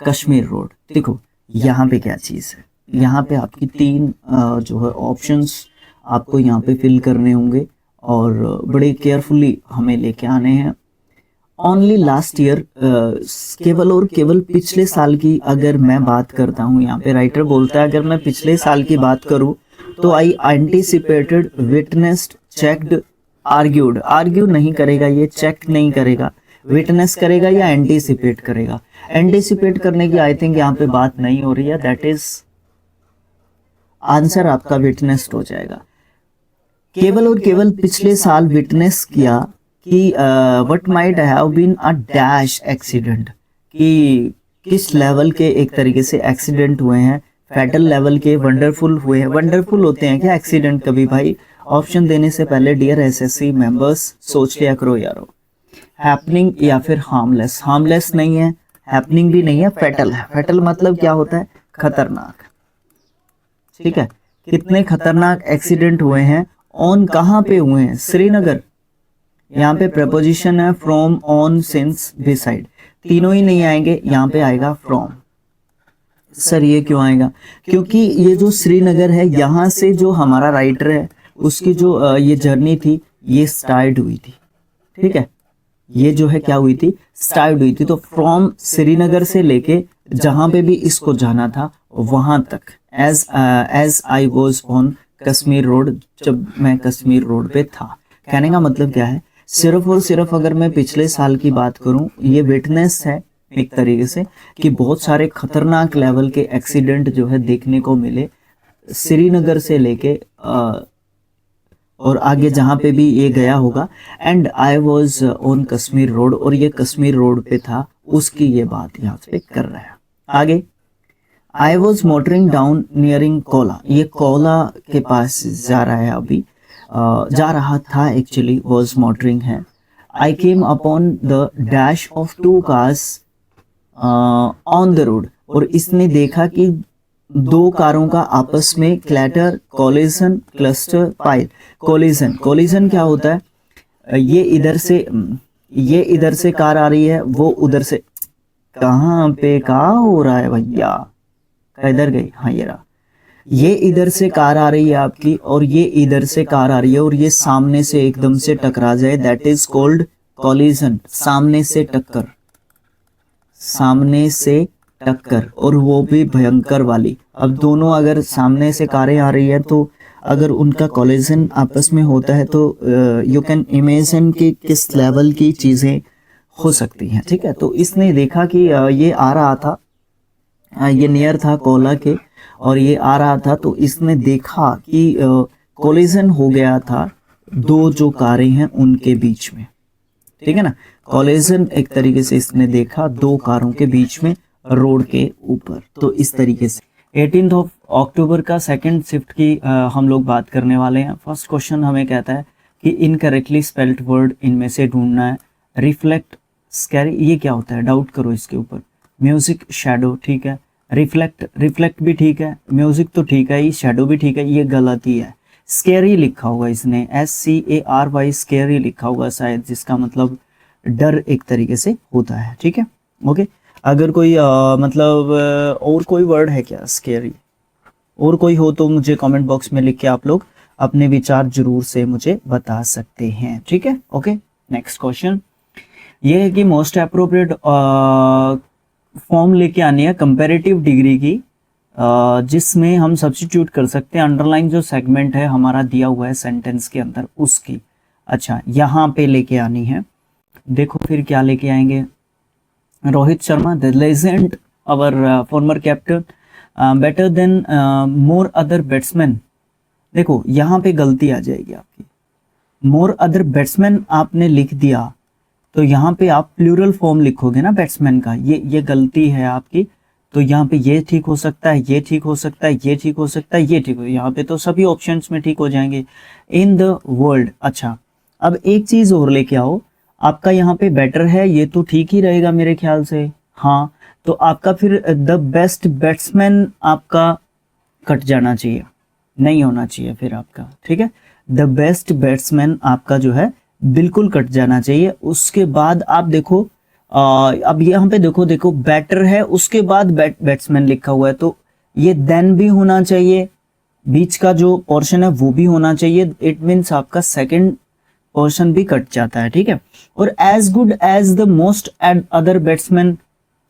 Kashmir road. देखो यहाँ पे क्या चीज़ है, यहाँ पे आपकी तीन जो है ऑप्शंस आपको यहाँ पे फिल करने होंगे और बड़े केयरफुली हमें लेके आने हैं। ओनली लास्ट ईयर, केवल और केवल पिछले साल की अगर मैं बात करता हूँ, यहाँ पे राइटर बोलता है अगर मैं पिछले साल की बात करूँ तो I anticipated, witnessed, checked, argued, argue नहीं करेगा ये, चेक नहीं करेगा, विटनेस करेगा या एंटिसिपेट करेगा। एंटिसिपेट करने की आई थिंक यहाँ पे बात नहीं हो रही है, दैट इज आंसर आपका विटनेस्ड हो जाएगा। केवल और केवल पिछले साल विटनेस किया कि what might have been a dash accident, कि किस लेवल के एक तरीके से एक्सीडेंट हुए हैं, फैटल लेवल के, वंडरफुल हुए हैं। वंडरफुल होते हैं क्या एक्सीडेंट कभी भाई? ऑप्शन देने से पहले डियर एसएससी मेंबर्स सोच लिया करो यारो। हैपनिंग या फिर हार्मलेस। हार्मलेस नहीं है, हैपनिंग भी नहीं है, फैटल है। फैटल मतलब क्या होता है? खतरनाक। ठीक है, कितने खतरनाक एक्सीडेंट हुए हैं, ऑन कहाँ पे हुए हैं? श्रीनगर। यहाँ पे प्रपोजिशन है फ्रॉम, ऑन, सिंस, बिसाइड, तीनों ही नहीं आएंगे, यहाँ पे आएगा फ्रॉम। सर ये क्यों आएगा? क्योंकि ये जो श्रीनगर है, यहाँ से जो हमारा राइटर है उसकी जो ये जर्नी थी ये स्टार्ट हुई थी। ठीक है, ये जो है क्या हुई थी? स्टार्ट हुई थी। तो फ्रॉम श्रीनगर से लेके जहां पे भी इसको जाना था वहां तक, as I was on Kashmir road, जब मैं कश्मीर रोड पे था। कहने का मतलब क्या है? सिर्फ और सिर्फ अगर मैं पिछले साल की बात करूं, ये विटनेस है एक तरीके से कि बहुत सारे खतरनाक लेवल के एक्सीडेंट जो है देखने को मिले श्रीनगर से लेके और आगे जहाँ पे भी ये गया होगा। And I was on Kashmir road, और ये कश्मीर रोड पे था, उसकी ये बात यहाँ पे कर रहा है। आगे, I was motoring down nearing Cola, ये कोला के पास जा रहा है अभी, जा रहा था एक्चुअली, वॉज मोटरिंग है। I came upon the dash of two cars on the road, और इसने देखा कि दो कारों का आपस में clatter, collision, cluster, pile. Collision, collision क्या होता है? ये इधर से कार आ रही है, वो उधर से। कहाँ पे कहाँ हो रहा है भैया? इधर गई, हाँ ये रहा। ये इधर से कार आ रही है आपकी, और ये इधर से कार आ रही है, और ये सामने से एकदम से टकरा जाए, दैट इज कॉल्ड कोलिजन। सामने से टक्कर, सामने से टक्कर, और वो भी भयंकर वाली। अब दोनों अगर सामने से कारें आ रही है तो अगर उनका कोलिजन आपस में होता है तो यू कैन इमेजिन कि किस लेवल की चीज़ें हो सकती हैं। ठीक है, तो इसने देखा कि ये आ रहा था, ये नियर था कोला के, और ये आ रहा था, तो इसने देखा कि कोलिजन हो गया था दो जो कारें हैं उनके बीच में। ठीक है ना, कोलिजन एक तरीके से इसने देखा दो कारों के बीच में रोड के ऊपर। तो इस तरीके से 18 अक्टूबर का सेकंड शिफ्ट की हम लोग बात करने वाले हैं। फर्स्ट क्वेश्चन हमें कहता है कि इनकरेक्टली स्पेल्ड वर्ड इनमें से ढूंढना है। रिफ्लेक्ट, स्कैरी, ये क्या होता है? डाउट करो इसके ऊपर। म्यूजिक, शैडो, ठीक है। रिफ्लेक्ट, रिफ्लेक्ट भी ठीक है, म्यूजिक तो ठीक है, ये शैडो भी ठीक है, ये गलत ही है। स्कैरी लिखा होगा इसने, SCARY, स्कैरी लिखा होगा शायद, जिसका मतलब डर एक तरीके से होता है। ठीक है, ओके। अगर कोई मतलब और कोई वर्ड है क्या स्कैरी, और कोई हो तो मुझे कमेंट बॉक्स में लिख के आप लोग अपने विचार जरूर से मुझे बता सकते हैं। ठीक है, ओके। नेक्स्ट क्वेश्चन ये है कि मोस्ट अप्रोप्रिएट फॉर्म लेके आनी है कंपैरेटिव डिग्री की, जिसमें हम सब्स्टिट्यूट कर सकते हैं अंडरलाइन जो सेगमेंट है हमारा दिया हुआ है सेंटेंस के अंदर उसकी। अच्छा, यहाँ पे लेके आनी है। देखो फिर क्या लेके आएंगे। Rohit Sharma, the legend, our former captain, better than more other batsman. देखो यहाँ पे गलती आ जाएगी आपकी, मोर अदर बैट्समैन आपने लिख दिया तो यहाँ पे आप प्लूरल फॉर्म लिखोगे ना बैट्समैन का, ये गलती है आपकी। तो यहाँ पे ये ठीक हो सकता है, ये ठीक हो सकता है, ये ठीक हो सकता है, ये ठीक हो, यहाँ पे तो सभी ऑप्शंस में ठीक हो जाएंगे। In the world. अच्छा, अब एक चीज और लेके आओ, आपका यहाँ पे बेटर है, ये तो ठीक ही रहेगा मेरे ख्याल से। हाँ, तो आपका फिर द बेस्ट बैट्समैन आपका कट जाना चाहिए, नहीं होना चाहिए फिर आपका। ठीक है, द बेस्ट बैट्समैन आपका जो है बिल्कुल कट जाना चाहिए। उसके बाद आप देखो अब यहाँ पे देखो बैटर है, उसके बाद बैट्समैन लिखा हुआ है, तो ये देन भी होना चाहिए, बीच का जो पोर्शन है वो भी होना चाहिए। इट मीन्स आपका सेकंड पोर्शन भी कट जाता है। ठीक है, और as good as the most other batsman,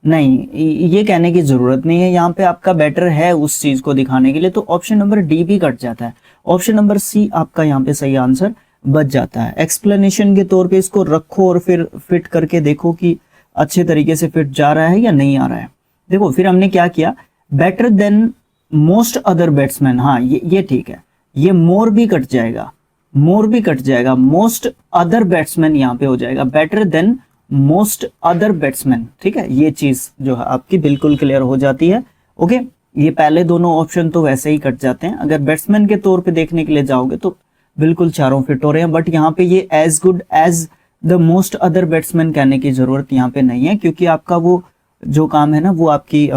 नहीं, ये कहने की जरूरत नहीं है, यहाँ पे आपका बेटर है उस चीज को दिखाने के लिए, तो ऑप्शन नंबर डी भी कट जाता है। ऑप्शन नंबर सी आपका यहाँ पे सही आंसर बच जाता है। एक्सप्लेनेशन के तौर पे इसको रखो और फिर फिट करके देखो कि अच्छे तरीके से फिट जा रहा है या नहीं आ रहा है। देखो फिर हमने क्या किया, better than most other batsman, हाँ ये ठीक है, ये मोर भी कट जाएगा, मोर भी कट जाएगा, मोस्ट अदर बैट्समैन यहाँ पे हो जाएगा, better than most other batsman, ठीक है, ये चीज जो है आपकी बिल्कुल क्लियर हो जाती है। ओके, ये पहले दोनों ऑप्शन तो वैसे ही कट जाते हैं, अगर बैट्समैन के तौर पे देखने के लिए जाओगे तो बिल्कुल चारों फिट हो रहे हैं, बट यहाँ पे ये as good as the most other batsman कहने की जरूरत यहाँ पे नहीं है, क्योंकि आपका वो जो काम है ना वो आपकी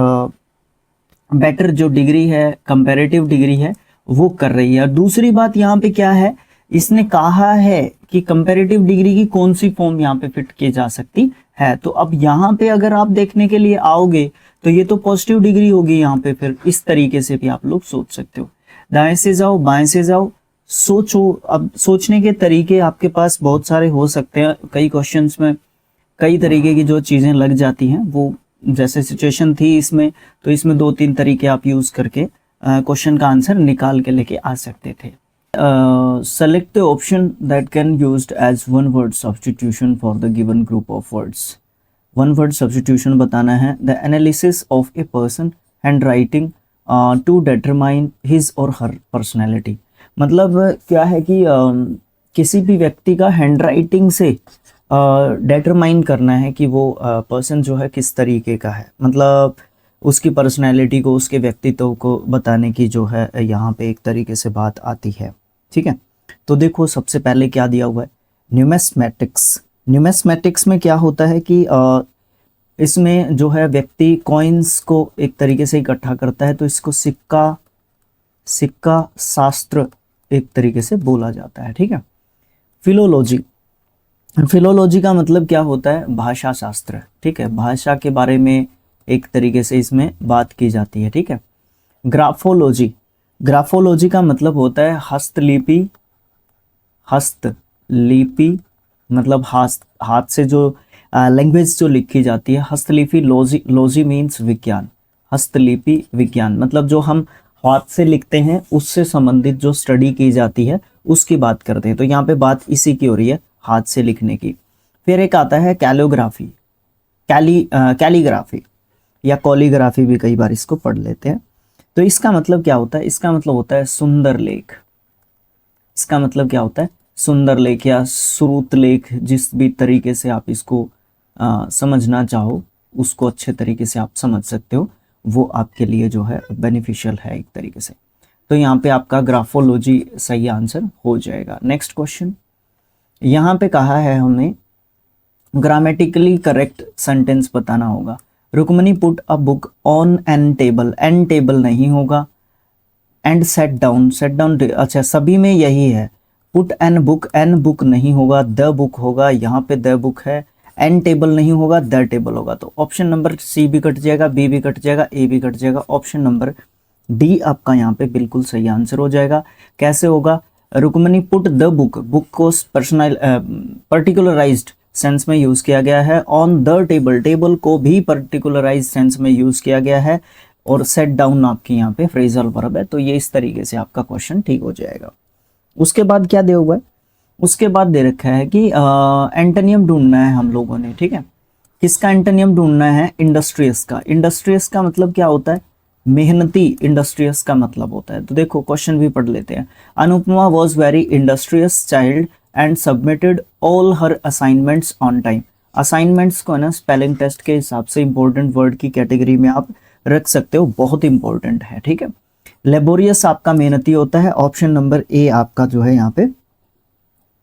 बेटर जो डिग्री है, कंपैरेटिव डिग्री है, वो कर रही है। और दूसरी बात यहाँ पे क्या है, इसने कहा है कि कंपैरेटिव डिग्री की कौन सी फॉर्म यहाँ पे फिट की जा सकती है, तो अब यहाँ पे अगर आप देखने के लिए आओगे तो ये तो पॉजिटिव डिग्री होगी यहाँ पे, फिर इस तरीके से भी आप लोग सोच सकते हो। दाएं से जाओ, बाएं से जाओ, सोचो। अब सोचने के तरीके आपके पास बहुत सारे हो सकते हैं, कई क्वेश्चंस में कई तरीके की जो चीजें लग जाती हैं, वो जैसे सिचुएशन थी इसमें, तो इसमें 2-3 तरीके आप यूज करके क्वेश्चन का आंसर निकाल के लेके आ सकते थे। Select the option that can used as one word substitution for the given group of words. One word substitution बताना है। The analysis of a person handwriting to determine his or her personality. मतलब क्या है कि किसी भी व्यक्ति का हैंड राइटिंग से डिटरमाइन करना है कि वो पर्सन जो है किस तरीके का है, मतलब उसकी पर्सनैलिटी को, उसके व्यक्तित्व को बताने की जो है यहाँ पे एक तरीके से बात आती है, ठीक है। तो देखो सबसे पहले क्या दिया हुआ है, न्यूमेस्मेटिक्स। न्यूमेस्मेटिक्स में क्या होता है कि इसमें जो है व्यक्ति कॉइन्स को एक तरीके से इकट्ठा करता है, तो इसको सिक्का शास्त्र एक तरीके से बोला जाता है, ठीक है। फिलोलॉजी, फिलोलॉजी का मतलब क्या होता है, भाषा शास्त्र, ठीक है, भाषा के बारे में एक तरीके से इसमें बात की जाती है, ठीक है। ग्राफोलॉजी, ग्राफोलॉजी का मतलब होता है हस्तलिपि, हस्तलिपि मतलब हाथ से जो लैंग्वेज जो लिखी जाती है, हस्तलिपि। लॉजी मीन्स विज्ञान, हस्तलिपि विज्ञान मतलब जो हम हाथ से लिखते हैं उससे संबंधित जो स्टडी की जाती है उसकी बात करते हैं, तो यहाँ पे बात इसी की हो रही है, हाथ से लिखने की। फिर एक आता है कैलियोग्राफी, कैलीग्राफी या कॉलीग्राफी भी कई बार इसको पढ़ लेते हैं। तो इसका मतलब क्या होता है, इसका मतलब होता है सुंदर लेख। इसका मतलब क्या होता है, सुंदर लेख या श्रुत लेख, जिस भी तरीके से आप इसको समझना चाहो उसको अच्छे तरीके से आप समझ सकते हो, वो आपके लिए जो है बेनिफिशियल है एक तरीके से। तो यहाँ पे आपका ग्राफोलॉजी सही आंसर हो जाएगा। नेक्स्ट क्वेश्चन, यहाँ पे कहा है हमें ग्रामेटिकली करेक्ट सेंटेंस बताना होगा। Rukmani put a book on an table, an table नहीं होगा, and set down, set down अच्छा सभी में यही है। पुट एन बुक नहीं होगा, द बुक होगा, यहाँ पे द बुक है, एन टेबल नहीं होगा, द टेबल होगा। तो ऑप्शन नंबर सी भी कट जाएगा, बी भी कट जाएगा, ए भी कट जाएगा, ऑप्शन नंबर डी आपका यहाँ पे बिल्कुल सही आंसर हो जाएगा। कैसे होगा, Rukmani put the book, book को पर्टिकुलराइज्ड सेंस में यूज किया गया है, ऑन द टेबल, टेबल को भी पर्टिकुलराइज्ड सेंस में यूज किया गया है, और सेट डाउन आपके यहाँ पे फ्रेजल वर्ब है। तो ये इस तरीके से आपका क्वेश्चन ठीक हो जाएगा। उसके बाद क्या दिया हुआ है, उसके बाद दे रखा है कि एंटोनियम ढूंढना है हम लोगों ने, ठीक है। किसका एंटोनियम ढूंढना है, इंडस्ट्रियस का। इंडस्ट्रियस का मतलब क्या होता है, मेहनती, इंडस्ट्रियस का मतलब होता है। तो देखो क्वेश्चन भी पढ़ लेते हैं। Anupama was very industrious child and submitted all her assignments on time. Assignments को है ना स्पेलिंग टेस्ट के हिसाब से इंपॉर्टेंट वर्ड की कैटेगरी में आप रख सकते हो, बहुत इंपॉर्टेंट है, ठीक है। लेबोरियस आपका मेहनती होता है, ऑप्शन नंबर ए आपका जो है यहाँ पे,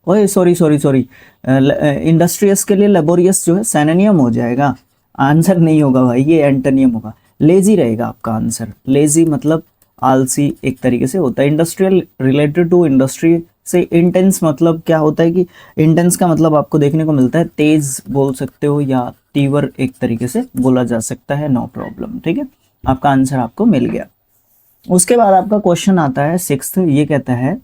ओए सॉरी, इंडस्ट्रियस के लिए लेबोरियस जो है सिनोनिम हो जाएगा, आंसर नहीं होगा भाई, ये एंटोनियम होगा। लेजी रहेगा आपका आंसर, लेजी मतलब आलसी एक तरीके से होता है। इंडस्ट्रियल रिलेटेड टू इंडस्ट्री से। इंटेंस मतलब क्या होता है कि इंटेंस का मतलब आपको देखने को मिलता है तेज बोल सकते हो या तीव्र एक तरीके से बोला जा सकता है, नो प्रॉब्लम, ठीक है। आपका आंसर आपको मिल गया। उसके बाद आपका क्वेश्चन आता है 6th, ये कहता है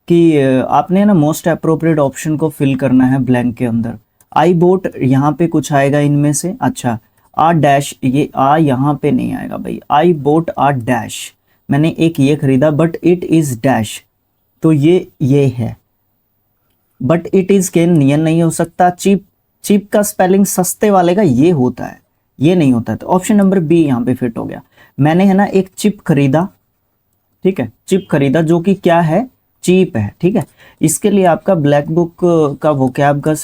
कि आपने ना मोस्ट अप्रोप्रिएट ऑप्शन को फिल करना है ब्लैंक के अंदर। आई बोट यहाँ पे कुछ आएगा इनमें से, अच्छा आ डैश, ये आ यहाँ पे नहीं आएगा भाई। आई बोट आ डैश, मैंने एक ये खरीदा, बट इट इज डैश, तो ये है, बट इट इज के नियन नहीं हो सकता। चीप, चीप का स्पेलिंग सस्ते वाले का ये होता है, ये नहीं होता है। तो ऑप्शन नंबर बी यहाँ पे फिट हो गया। मैंने है ना एक चिप खरीदा, ठीक है, चिप खरीदा जो कि क्या है, चीप है। ठीक है, इसके लिए आपका ब्लैक बुक का वोकैब का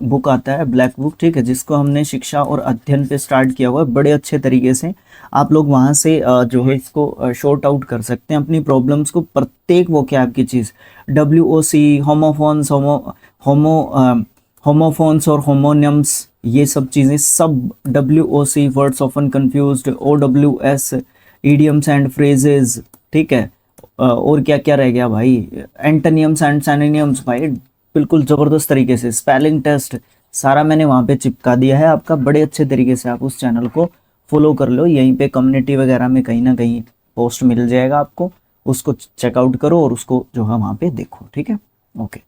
बुक आता है, ब्लैक बुक, ठीक है, जिसको हमने शिक्षा और अध्ययन पे स्टार्ट किया हुआ है बड़े अच्छे तरीके से। आप लोग वहाँ से जो है इसको शॉर्ट आउट कर सकते हैं अपनी प्रॉब्लम्स को। प्रत्येक वोकैब की चीज़, WOC, होमोफोन्स, होमोफोन्स और होमोनियम्स, ये सब चीज़ें सब, WOC words often confused, OWS idioms and phrases, ठीक है, और क्या क्या रह गया भाई, एंटोनियम्स एंड सिनोनिम्स, भाई बिल्कुल ज़बरदस्त तरीके से स्पेलिंग टेस्ट सारा मैंने वहाँ पे चिपका दिया है आपका, बड़े अच्छे तरीके से। आप उस चैनल को फॉलो कर लो, यहीं पे कम्युनिटी वगैरह में कहीं ना कहीं पोस्ट मिल जाएगा आपको, उसको चेकआउट करो और उसको जो है वहाँ पे देखो। ठीक है, ओके।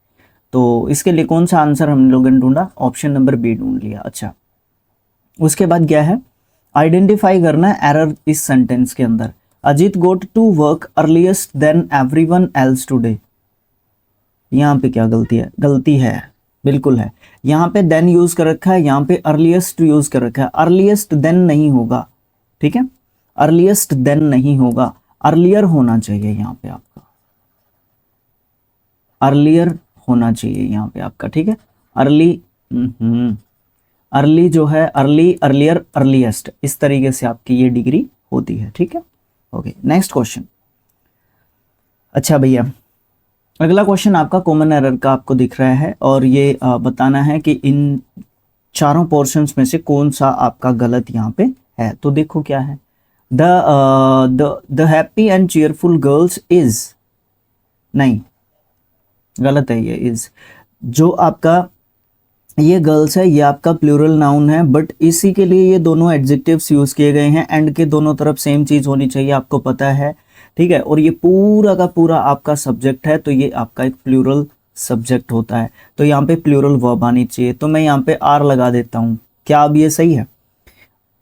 तो इसके लिए कौन सा आंसर हम लोगों ने ढूंढा, ऑप्शन नंबर बी ढूंढ लिया। अच्छा, उसके बाद क्या है, आइडेंटिफाई करना है एरर इस सेंटेंस के अंदर। Ajit got to work earliest than everyone else today, यहाँ पे क्या गलती है, गलती है, बिल्कुल है। यहाँ पे देन यूज कर रखा है, यहाँ पे अर्लीस्ट यूज कर रखा है, अर्लीस्ट देन नहीं होगा। ठीक है, अर्लीस्ट देन नहीं होगा, अर्लियर होना चाहिए यहाँ पे आपका, अर्लियर होना चाहिए यहाँ पे आपका। ठीक है, अर्ली, अर्ली जो है, अर्ली, अर्लियर, अर्लीस्ट, इस तरीके से आपकी ये डिग्री होती है। ठीक है, ओके, नेक्स्ट क्वेश्चन। अच्छा भैया, अगला क्वेश्चन आपका कॉमन एरर का आपको दिख रहा है और ये बताना है कि इन चारों पोर्शंस में से कौन सा आपका गलत यहाँ पे है। तो देखो क्या है, the happy and cheerful girls is, नहीं, गलत है ये इज। जो आपका ये गर्ल्स है, ये आपका प्लूरल नाउन है, बट इसी के लिए ये दोनों एडजेक्टिव्स यूज किए गए हैं। एंड के दोनों तरफ सेम चीज होनी चाहिए, आपको पता है। ठीक है, और ये पूरा का पूरा आपका सब्जेक्ट है, तो ये आपका एक प्लूरल सब्जेक्ट होता है, तो यहाँ पे प्लूरल वर्ब आनी चाहिए। तो मैं यहाँ पे आर लगा देता हूँ, क्या अब ये सही है?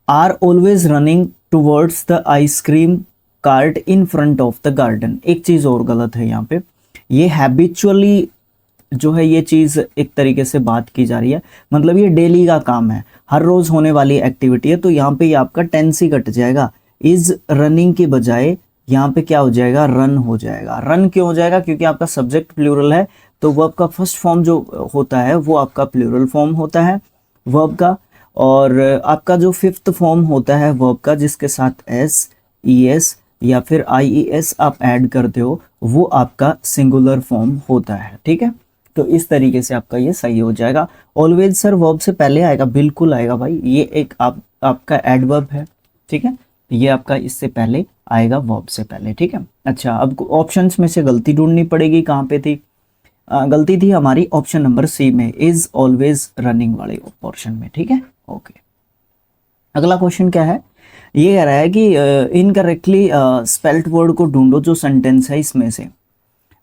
Are always running towards the ice cream cart in front of the garden. एक चीज और गलत है यहाँ पे, ये हैबिचुअली जो है ये चीज एक तरीके से बात की जा रही है, मतलब ये डेली का काम है, हर रोज होने वाली एक्टिविटी है, तो यहाँ पे ये आपका टेंस ही कट जाएगा। इज रनिंग की बजाय यहाँ पे क्या हो जाएगा, रन हो जाएगा। रन क्यों हो जाएगा? क्योंकि आपका सब्जेक्ट प्लूरल है, तो वर्ब का फर्स्ट फॉर्म जो होता है वो आपका प्लूरल फॉर्म होता है वर्ब का, और आपका जो फिफ्थ फॉर्म होता है वर्ब का, जिसके साथ एस, ई एस या फिर आई ई एस आप ऐड करते हो, वो आपका सिंगुलर फॉर्म होता है। ठीक है, तो इस तरीके से आपका ये सही हो जाएगा। ऑलवेज सर वर्ब से पहले आएगा, बिल्कुल आएगा भाई, ये एक आपका एडवर्ब है। ठीक है, ये आपका इससे पहले आएगा, वर्ब से पहले। ठीक है, अच्छा, अब ऑप्शंस में से गलती ढूंढनी पड़ेगी, कहाँ पे थी? गलती थी हमारी ऑप्शन नंबर सी में, इज ऑलवेज रनिंग वाले पोर्शन में। ठीक है, ओके। अगला क्वेश्चन क्या है, ये कह रहा है कि इनकरेक्टली स्पेल्ट वर्ड को ढूंढो जो सेंटेंस है इसमें से।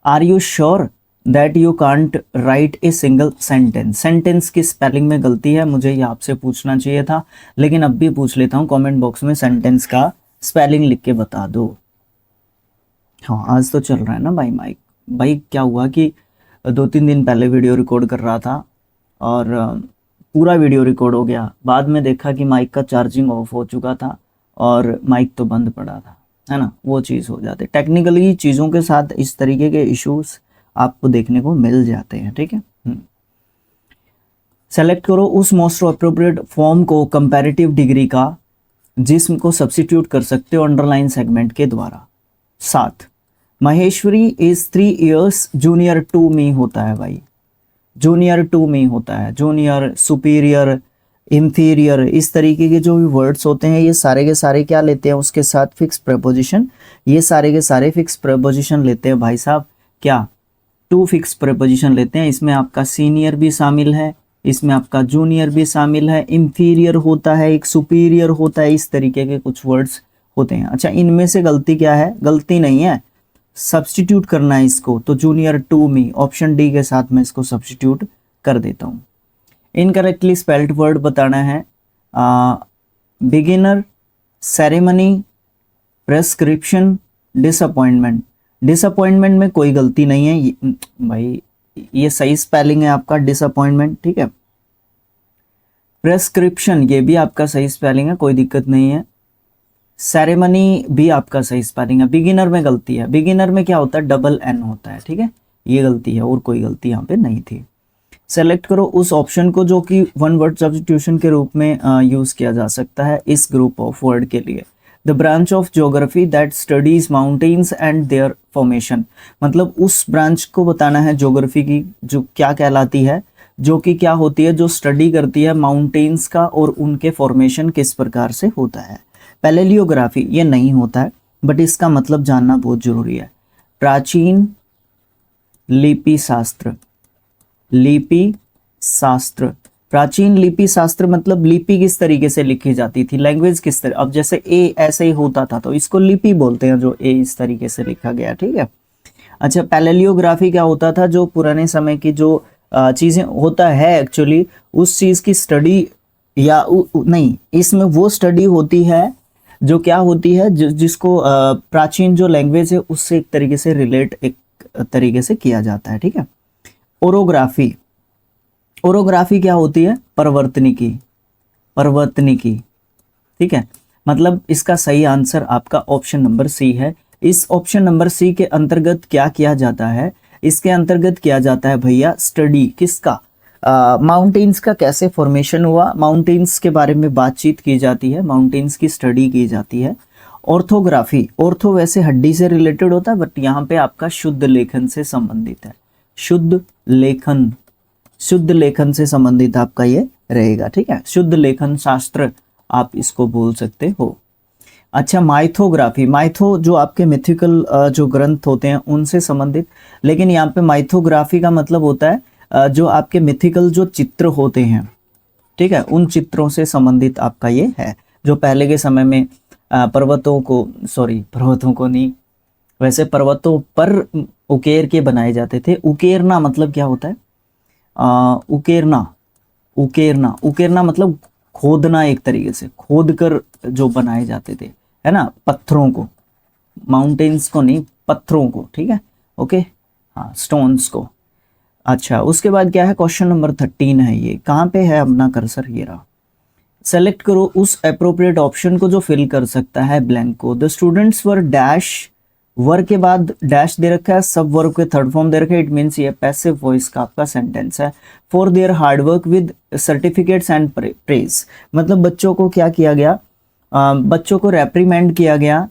Are you sure that you can't write a single sentence. Sentence की स्पेलिंग में गलती है, मुझे ये आपसे पूछना चाहिए था, लेकिन अब भी पूछ लेता हूँ, कमेंट बॉक्स में सेंटेंस का स्पेलिंग लिख के बता दो। हाँ, आज तो चल रहा है ना भाई माइक। भाई क्या हुआ कि 2-3 दिन पहले वीडियो रिकॉर्ड कर रहा था और पूरा वीडियो रिकॉर्ड हो गया, बाद में देखा कि माइक का चार्जिंग ऑफ हो चुका था और माइक तो बंद पड़ा था, है ना, वो चीज़ हो जाती है। टेक्निकली चीज़ों के साथ इस तरीके के इश्यूज आपको देखने को मिल जाते हैं। ठीक है, सेलेक्ट करो उस मोस्ट अप्रोप्रिएट फॉर्म को कंपैरेटिव डिग्री का जिसको सब्सिट्यूट कर सकते हो अंडरलाइन सेगमेंट के द्वारा। 7, Maheshwari is 3 years junior to me होता है भाई, जूनियर टू मी होता है, जूनियर, सुपीरियर, इंफीरियर, इस तरीके के जो भी वर्ड्स होते हैं ये सारे के सारे क्या लेते हैं उसके साथ फिक्स प्रेपोजिशन, ये सारे के सारे फिक्स प्रेपोजिशन लेते हैं भाई साहब। क्या? 2 फिक्स प्रेपोजिशन लेते हैं, इसमें आपका सीनियर भी शामिल है, इसमें आपका जूनियर भी शामिल है, इंफीरियर होता है, एक सुपीरियर होता है, इस तरीके के कुछ वर्ड्स होते हैं। अच्छा, इनमें से गलती क्या है? गलती नहीं है, सब्स्टिट्यूट करना है इसको, तो junior to me, option D के साथ मैं इसको सब्स्टिट्यूट कर देता हूँ। इनकरेक्टली स्पेल्ड वर्ड बताना है, beginner, ceremony, prescription, disappointment. Disappointment में कोई गलती नहीं है भाई, ये सही स्पेलिंग है आपका डिसअपॉइंटमेंट। ठीक है, प्रेस्क्रिप्शन ये भी आपका सही स्पेलिंग है, कोई दिक्कत नहीं है। सेरेमनी भी आपका सही स्पेलिंग है। बिगिनर में गलती है, बिगिनर में क्या होता है, डबल एन होता है, ठीक है, ये गलती है और कोई गलती यहाँ पे नहीं थी। सेलेक्ट करो उस ऑप्शन को जो कि वन वर्ड सब्स्टिट्यूशन के रूप में यूज किया जा सकता है इस ग्रुप ऑफ वर्ड के लिए। The branch of geography that studies mountains and there formation, मतलब उस ब्रांच को बताना है ज्योग्राफी की जो क्या कहलाती है, जो कि क्या होती है, जो स्टडी करती है माउंटेन्स का और उनके फॉर्मेशन किस प्रकार से होता है। पैलेलियोग्राफी ये नहीं होता है, बट इसका मतलब जानना बहुत जरूरी है। प्राचीन लिपि शास्त्र, लिपि शास्त्र, प्राचीन लिपि शास्त्र मतलब लिपि किस तरीके से लिखी जाती थी, लैंग्वेज किस तरह, अब जैसे ए ऐसे ही होता था तो इसको लिपि बोलते हैं, जो ए इस तरीके से लिखा गया, ठीक है। अच्छा, पैलेलियोग्राफी क्या होता था, जो पुराने समय की जो चीजें होता है एक्चुअली उस चीज की स्टडी, या नहीं, इसमें वो स्टडी होती है जो क्या होती है, जिसको प्राचीन जो लैंग्वेज है उससे एक तरीके से रिलेट एक तरीके से किया जाता है, ठीक है। ओरोग्राफी, ओरोग्राफी क्या होती है, परिवर्तनिकी, परिवर्तनिकी, ठीक है। मतलब इसका सही आंसर आपका ऑप्शन नंबर सी है। इस ऑप्शन नंबर सी के अंतर्गत क्या किया जाता है, इसके अंतर्गत किया जाता है भैया स्टडी किसका, माउंटेन्स का कैसे फॉर्मेशन हुआ, माउंटेन्स के बारे में बातचीत की जाती है, माउंटेन्स की स्टडी की जाती है। ऑर्थोग्राफी, ऑर्थो वैसे हड्डी से रिलेटेड होता है, बट यहाँ पे आपका शुद्ध लेखन से संबंधित है, शुद्ध लेखन, शुद्ध लेखन से संबंधित आपका ये रहेगा, ठीक है, शुद्ध लेखन शास्त्र आप इसको बोल सकते हो। अच्छा, माइथोग्राफी, माइथो जो आपके मिथिकल जो ग्रंथ होते हैं उनसे संबंधित, लेकिन यहाँ पे माइथोग्राफी का मतलब होता है जो आपके मिथिकल जो चित्र होते हैं, ठीक है, उन चित्रों से संबंधित आपका ये है, जो पहले के समय में पर्वतों को, सॉरी पर्वतों को नहीं, वैसे पर्वतों पर उकेर के बनाए जाते थे। उकेरना मतलब क्या होता है, उकेरना, उकेरना, उकेरना मतलब खोदना, एक तरीके से खोद कर जो बनाए जाते थे, है ना, पत्थरों को, माउंटेन्स को नहीं, पत्थरों को, ठीक है, ओके, हाँ, स्टोन्स को। अच्छा, उसके बाद क्या है, क्वेश्चन नंबर 13 है, ये कहाँ पे है अपना कर्सर, ये रहा। सेलेक्ट करो उस अप्रोप्रिएट ऑप्शन को जो फिल कर सकता है ब्लैंक को। द स्टूडेंट्स वर डैश, वर के बाद डैश दे रखा है, सब वर्ब के थर्ड फॉर्म दे रखा है, इट मीन्स ये पैसिव वॉइस का आपका सेंटेंस है। For their hard work with certificates and praise, मतलब बच्चों को क्या किया गया, बच्चों को रेप्रीमेंड किया गया,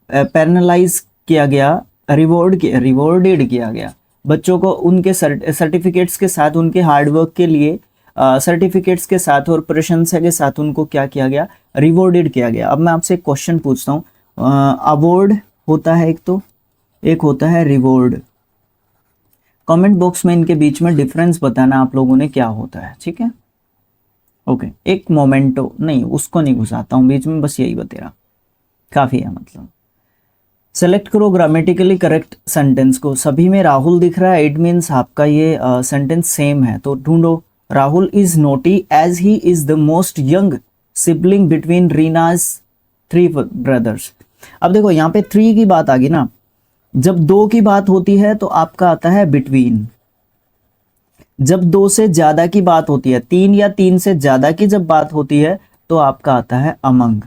पेनलाइज किया गया, रिवॉर्डेड किया गया, बच्चों को उनके सर्टिफिकेट्स के साथ, उनके हार्डवर्क के लिए सर्टिफिकेट्स के साथ और प्रशंसा के साथ उनको क्या किया गया, रिवॉर्डेड किया गया। अब मैं आपसे एक क्वेश्चन पूछता हूँ, अवार्ड होता है एक, तो एक होता है रिवॉर्ड। कमेंट बॉक्स में इनके बीच में डिफरेंस बताना आप लोगों ने क्या होता है, ठीक है, ओके। एक मोमेंटो नहीं, उसको नहीं घुसाता हूँ बीच में, बस यही बतेरा काफी है। मतलब सेलेक्ट करो ग्रामेटिकली करेक्ट सेंटेंस को। सभी में राहुल दिख रहा है, इट मीन्स आपका ये सेंटेंस सेम है, तो ढूंढो। Rahul is naughty as he is the most young sibling between Reena's 3 brothers. अब देखो यहाँ पे 3 की बात आ गई ना, जब 2 की बात होती है तो आपका आता है बिटवीन, जब 2 से ज्यादा की बात होती है, 3 या 3 से ज्यादा की जब बात होती है तो आपका आता है अमंग।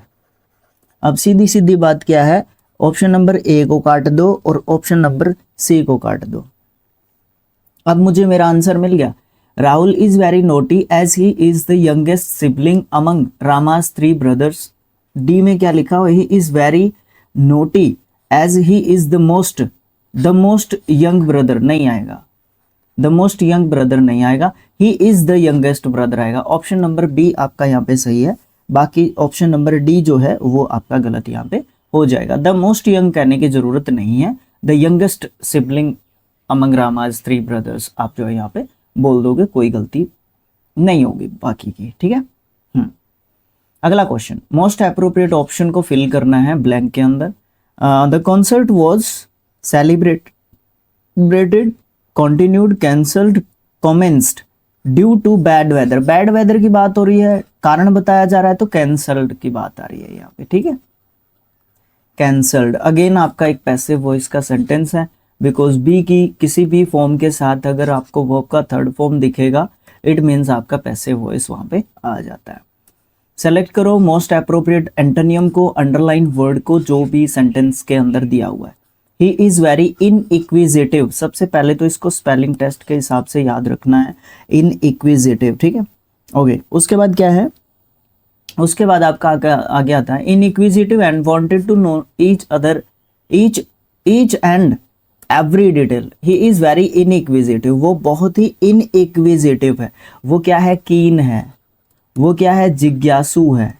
अब सीधी सीधी बात क्या है, ऑप्शन नंबर ए को काट दो और ऑप्शन नंबर सी को काट दो। अब मुझे मेरा आंसर मिल गया। Rahul is very naughty as he is the youngest sibling among Rama's 3 brothers. D में क्या लिखा हुआ, he is very naughty as he is the most young brother, नहीं आएगा, द मोस्ट यंग ब्रदर नहीं आएगा, he is the youngest brother आएगा। ऑप्शन नंबर बी आपका यहाँ पे सही है, बाकी ऑप्शन नंबर डी जो है वो आपका गलत यहाँ पे हो जाएगा। द मोस्ट यंग कहने की जरूरत नहीं है, the youngest sibling among Rama's 3 brothers आप जो है यहाँ पे बोल दोगे, कोई गलती नहीं होगी बाकी की, ठीक है। अगला क्वेश्चन, मोस्ट अप्रोप्रिएट ऑप्शन को फिल करना है ब्लैंक के अंदर। The concert was celebrated, continued, cancelled, commenced due to bad weather. Bad weather की बात हो रही है, कारण बताया जा रहा है, तो कैंसल्ड की बात आ रही है यहाँ पे, ठीक है, कैंसल्ड। अगेन आपका एक पैसिव वॉइस का सेंटेंस है, बिकॉज बी की किसी भी फॉर्म के साथ अगर आपको वर्ब का थर्ड फॉर्म दिखेगा, इट मीन्स आपका पैसिव वॉइस वहां पे आ जाता है। सेलेक्ट करो मोस्ट अप्रोप्रिएट एंटोनियम को, अंडरलाइन वर्ड को जो भी सेंटेंस के अंदर दिया हुआ है। ही इज वेरी इनइक्विजिटिव, सबसे पहले तो इसको स्पेलिंग टेस्ट के हिसाब से याद रखना है, इनइक्विजिटिव, ठीक है। ओके, उसके बाद क्या है, उसके बाद आपका आगे आता है inquisitive and wanted to know each other each and every detail. He is very inquisitive, वो बहुत ही इनइक्विजिटिव है। वो क्या है, कीन है, वो क्या है, जिज्ञासु है,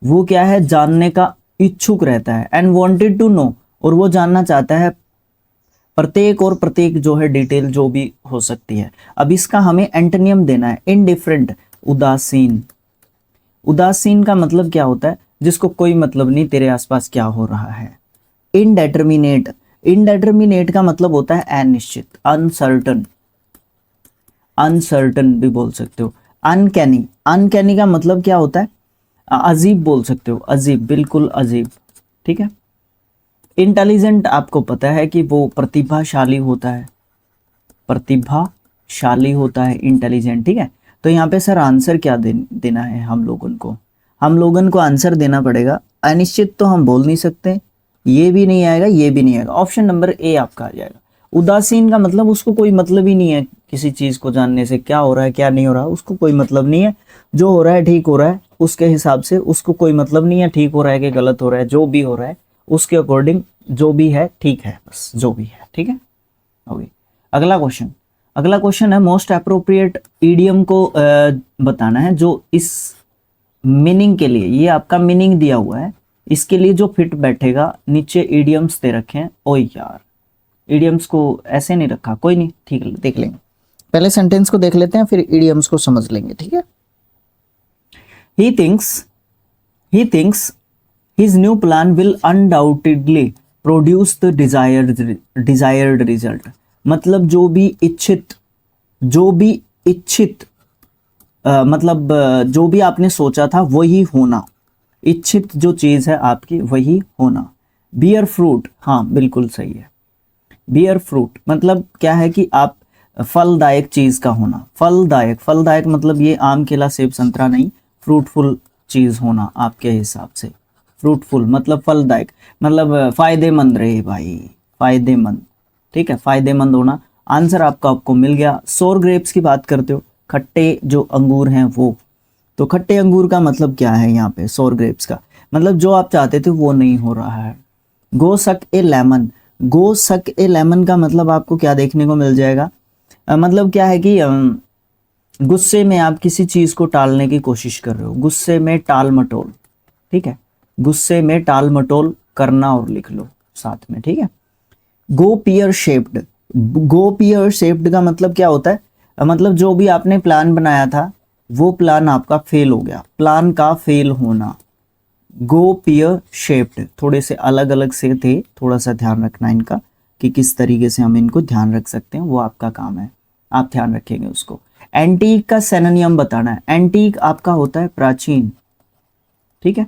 वो क्या है, जानने का इच्छुक रहता है। एंड वांटेड टू नो, और वो जानना चाहता है प्रत्येक जो है डिटेल जो भी हो सकती है। अब इसका हमें एंटोनियम देना है, इनडिफरेंट, उदासीन। उदासीन का मतलब क्या होता है, जिसको कोई मतलब नहीं तेरे आसपास क्या हो रहा है। इनडेटर्मिनेट, इनडेटर्मिनेट का मतलब होता है अनिश्चित, अनसर्टन, अनसर्टन भी बोल सकते हो। अनकैनी, अनकैनी का मतलब क्या होता है, अजीब बोल सकते हो, अजीब, बिल्कुल अजीब, ठीक है। इंटेलिजेंट आपको पता है कि वो प्रतिभाशाली होता है, प्रतिभाशाली होता है इंटेलिजेंट, ठीक है। तो यहाँ पे सर आंसर क्या देना है हम लोगन को आंसर देना पड़ेगा। अनिश्चित तो हम बोल नहीं सकते, ये भी नहीं आएगा, ये भी नहीं आएगा, ऑप्शन नंबर ए आपका आ जाएगा। उदासीन का मतलब उसको कोई मतलब ही नहीं है किसी चीज को जानने से, क्या हो रहा है क्या नहीं हो रहा है उसको कोई मतलब नहीं है, जो हो रहा है ठीक हो रहा है उसके हिसाब से, उसको कोई मतलब नहीं है ठीक हो रहा है कि गलत हो रहा है, जो भी हो रहा है उसके अकॉर्डिंग जो भी है ठीक है, बस जो भी है, ठीक है। ओके, अगला क्वेश्चन है मोस्ट अप्रोप्रिएट ईडियम को बताना है जो इस मीनिंग के लिए, ये आपका मीनिंग दिया हुआ है, इसके लिए जो फिट बैठेगा। नीचे ईडियम्स दे रखे हैं, ओ यार ईडियम्स को ऐसे नहीं रखा, कोई नहीं, ठीक है देख लेंगे, पहले सेंटेंस को देख लेते हैं फिर ईडियम्स को समझ लेंगे, ठीक है। He thinks his new plan will undoubtedly produce the desired result। मतलब जो भी इच्छित मतलब जो भी आपने सोचा था वही होना, इच्छित जो चीज है आपकी वही होना। बियर फ्रूट, हाँ बिल्कुल सही है, बियर फ्रूट मतलब क्या है कि आप फलदायक चीज का होना, फलदायक मतलब ये आम केला सेब संतरा नहीं, फ्रूटफुल चीज होना आपके हिसाब से। फ्रूटफुल मतलब फलदायक, मतलब फायदेमंद रहे भाई, फायदेमंद, ठीक है, फायदेमंद होना। आंसर आपको मिल गया। सोर ग्रेप्स की बात करते हो, खट्टे जो अंगूर हैं वो, तो खट्टे अंगूर का मतलब क्या है यहाँ पे, सोर ग्रेप्स का मतलब जो आप चाहते थे वो नहीं हो रहा है। गो सक ए लेमन, गो सक ए लेमन का मतलब आपको क्या देखने को मिल जाएगा, मतलब क्या है कि गुस्से में आप किसी चीज को टालने की कोशिश कर रहे हो, गुस्से में टाल मटोल, ठीक है, गुस्से में टाल मटोल करना, और लिख लो साथ में, ठीक है। गो पियर शेप्ड, गो पियर शेप्ड का मतलब क्या होता है, मतलब जो भी आपने प्लान बनाया था वो प्लान आपका फेल हो गया, प्लान का फेल होना। गो पियर शेप्ड, थोड़े से अलग अलग से थे, थोड़ा सा ध्यान रखना इनका कि किस तरीके से हम इनको ध्यान रख सकते हैं, वो आपका काम है, आप ध्यान रखेंगे उसको। एंटीक का सिनोनिम बताना है, एंटीक आपका होता है प्राचीन, ठीक है।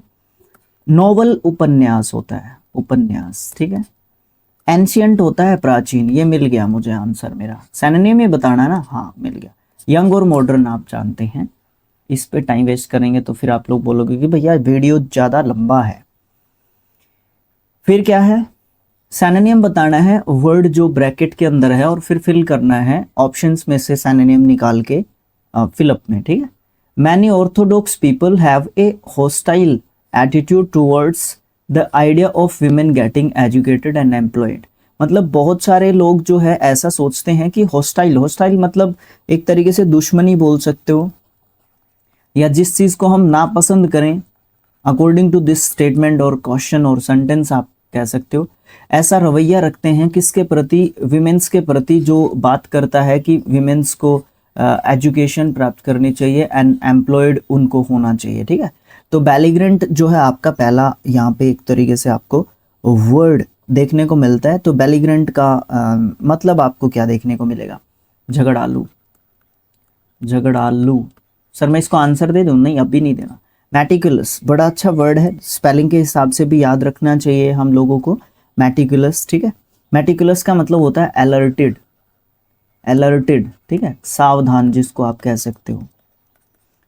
नोवेल उपन्यास होता है, उपन्यास, ठीक है। एंशियंट होता है प्राचीन, ये मिल गया मुझे आंसर मेरा, सिनोनिम ये बताना है ना, हाँ मिल गया। यंग और मॉडर्न आप जानते हैं, इस पे टाइम वेस्ट करेंगे तो फिर आप लोग बोलोगे कि भैया वीडियो ज़्यादा लंबा है। फिर क्या है, सिनोनिम बताना है, वर्ड जो ब्रैकेट के अंदर है और फिर फिल करना है ऑप्शंस में से सिनोनिम निकाल के फिलअप में, ठीक है। Many Orthodox people have a hostile attitude towards the idea of women getting educated and employed. मतलब बहुत सारे लोग जो है ऐसा सोचते हैं कि हॉस्टाइल मतलब एक तरीके से दुश्मनी बोल सकते हो, या जिस चीज को हम नापसंद करें, अकॉर्डिंग टू दिस स्टेटमेंट और क्वेश्चन और सेंटेंस आप कह सकते हो, ऐसा रवैया रखते हैं किसके प्रति, विमेंस के प्रति, जो बात करता है कि विमेंस को एजुकेशन प्राप्त करनी चाहिए एंड एम्प्लॉयड उनको होना चाहिए, ठीक है। तो बैलिग्रेंट जो है आपका पहला यहाँ पे एक तरीके से आपको वर्ड देखने को मिलता है। तो बैलिग्रेंट का मतलब आपको क्या देखने को मिलेगा, झगड़ालू, झगड़ालू। सर मैं इसको आंसर दे दूं, नहीं अभी नहीं देना। मैटिकुलस बड़ा अच्छा वर्ड है, स्पेलिंग के हिसाब से भी याद रखना चाहिए हम लोगों को, मैटिकुलस, ठीक है। मैटिकुलस का मतलब होता है अलर्टेड, अलर्टेड, ठीक है, सावधान जिसको आप कह सकते हो।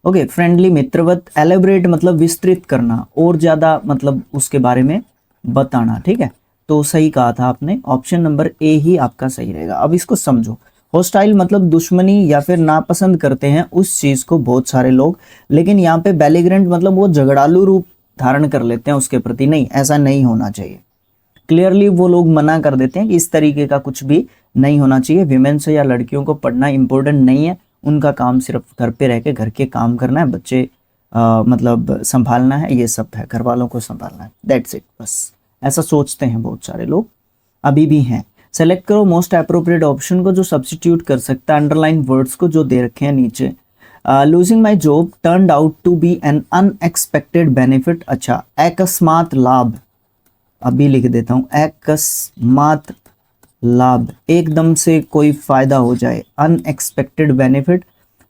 ओके, फ्रेंडली मित्रवत, एलेबरेट मतलब विस्तृत करना और ज्यादा मतलब उसके बारे में बताना, ठीक है। तो सही कहा था आपने, ऑप्शन नंबर ए ही आपका सही रहेगा। अब इसको समझो, हॉस्टाइल मतलब दुश्मनी या फिर नापसंद करते हैं उस चीज को बहुत सारे लोग, लेकिन यहाँ पे बेलिग्रेंट मतलब वो झगड़ालू रूप धारण कर लेते हैं उसके प्रति। नहीं, ऐसा नहीं होना चाहिए। क्लियरली वो लोग मना कर देते हैं कि इस तरीके का कुछ भी नहीं होना चाहिए। विमेन्स या लड़कियों को पढ़ना इंपॉर्टेंट नहीं है, उनका काम सिर्फ घर पे रह के घर के काम करना है, बच्चे मतलब संभालना है, ये सब है, घर वालों को संभालना है, दैट्स इट। बस ऐसा सोचते हैं बहुत सारे लोग, अभी भी हैं। सेलेक्ट करो मोस्ट अप्रोप्रिएट ऑप्शन को जो सब्सटीट्यूट कर सकता है अंडरलाइन वर्ड्स को जो दे रखे हैं नीचे। Losing my job turned out to be an unexpected benefit. अच्छा, अकस्मात लाभ, अभी लिख देता हूं, अकस्मात लाभ, एकदम से कोई फायदा हो जाए, unexpected benefit,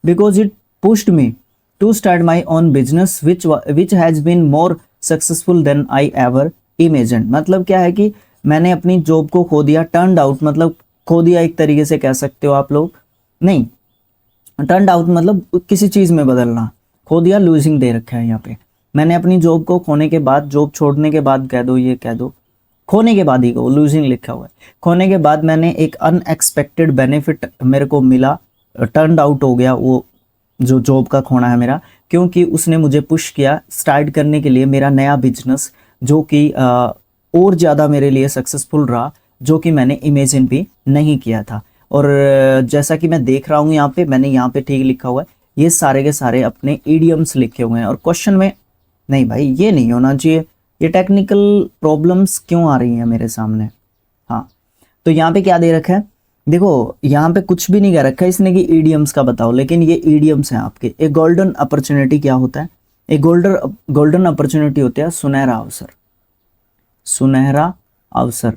because it pushed me to start my own business which has been more successful than I ever imagined. मतलब क्या है कि मैंने अपनी जॉब को खो दिया, टर्न्ड आउट मतलब खो दिया एक तरीके से कह सकते हो आप लोग, नहीं, टर्न्ड आउट मतलब किसी चीज में बदलना, खो दिया लूजिंग दे रखा है यहाँ पे। मैंने अपनी जॉब को खोने के बाद, जॉब छोड़ने के बाद कह दो, ये कह दो, खोने के बाद ही को लूजिंग लिखा हुआ है, खोने के बाद मैंने एक अनएक्सपेक्टेड बेनिफिट मेरे को मिला, टर्न्ड आउट हो गया वो जो जॉब का खोना है मेरा, क्योंकि उसने मुझे पुश किया स्टार्ट करने के लिए मेरा नया बिजनेस, जो कि और ज़्यादा मेरे लिए सक्सेसफुल रहा, जो कि मैंने इमेजिन भी नहीं किया था। और जैसा कि मैं देख रहा हूँ यहाँ पे, मैंने यहाँ पे ठीक लिखा हुआ है, ये सारे के सारे अपने इडियम्स लिखे हुए हैं, और क्वेश्चन में नहीं भाई ये नहीं होना चाहिए, ये टेक्निकल प्रॉब्लम्स क्यों आ रही हैं मेरे सामने। हाँ, तो यहाँ पे क्या दे रखा है, देखो यहाँ पे कुछ भी नहीं कह रखा है इसने कि ईडियम्स का बताओ, लेकिन ये ईडियम्स हैं आपके। एक गोल्डन अपॉर्चुनिटी क्या होता है, एक गोल्डन अपॉर्चुनिटी होता है सुनहरा अवसर, सुनहरा अवसर,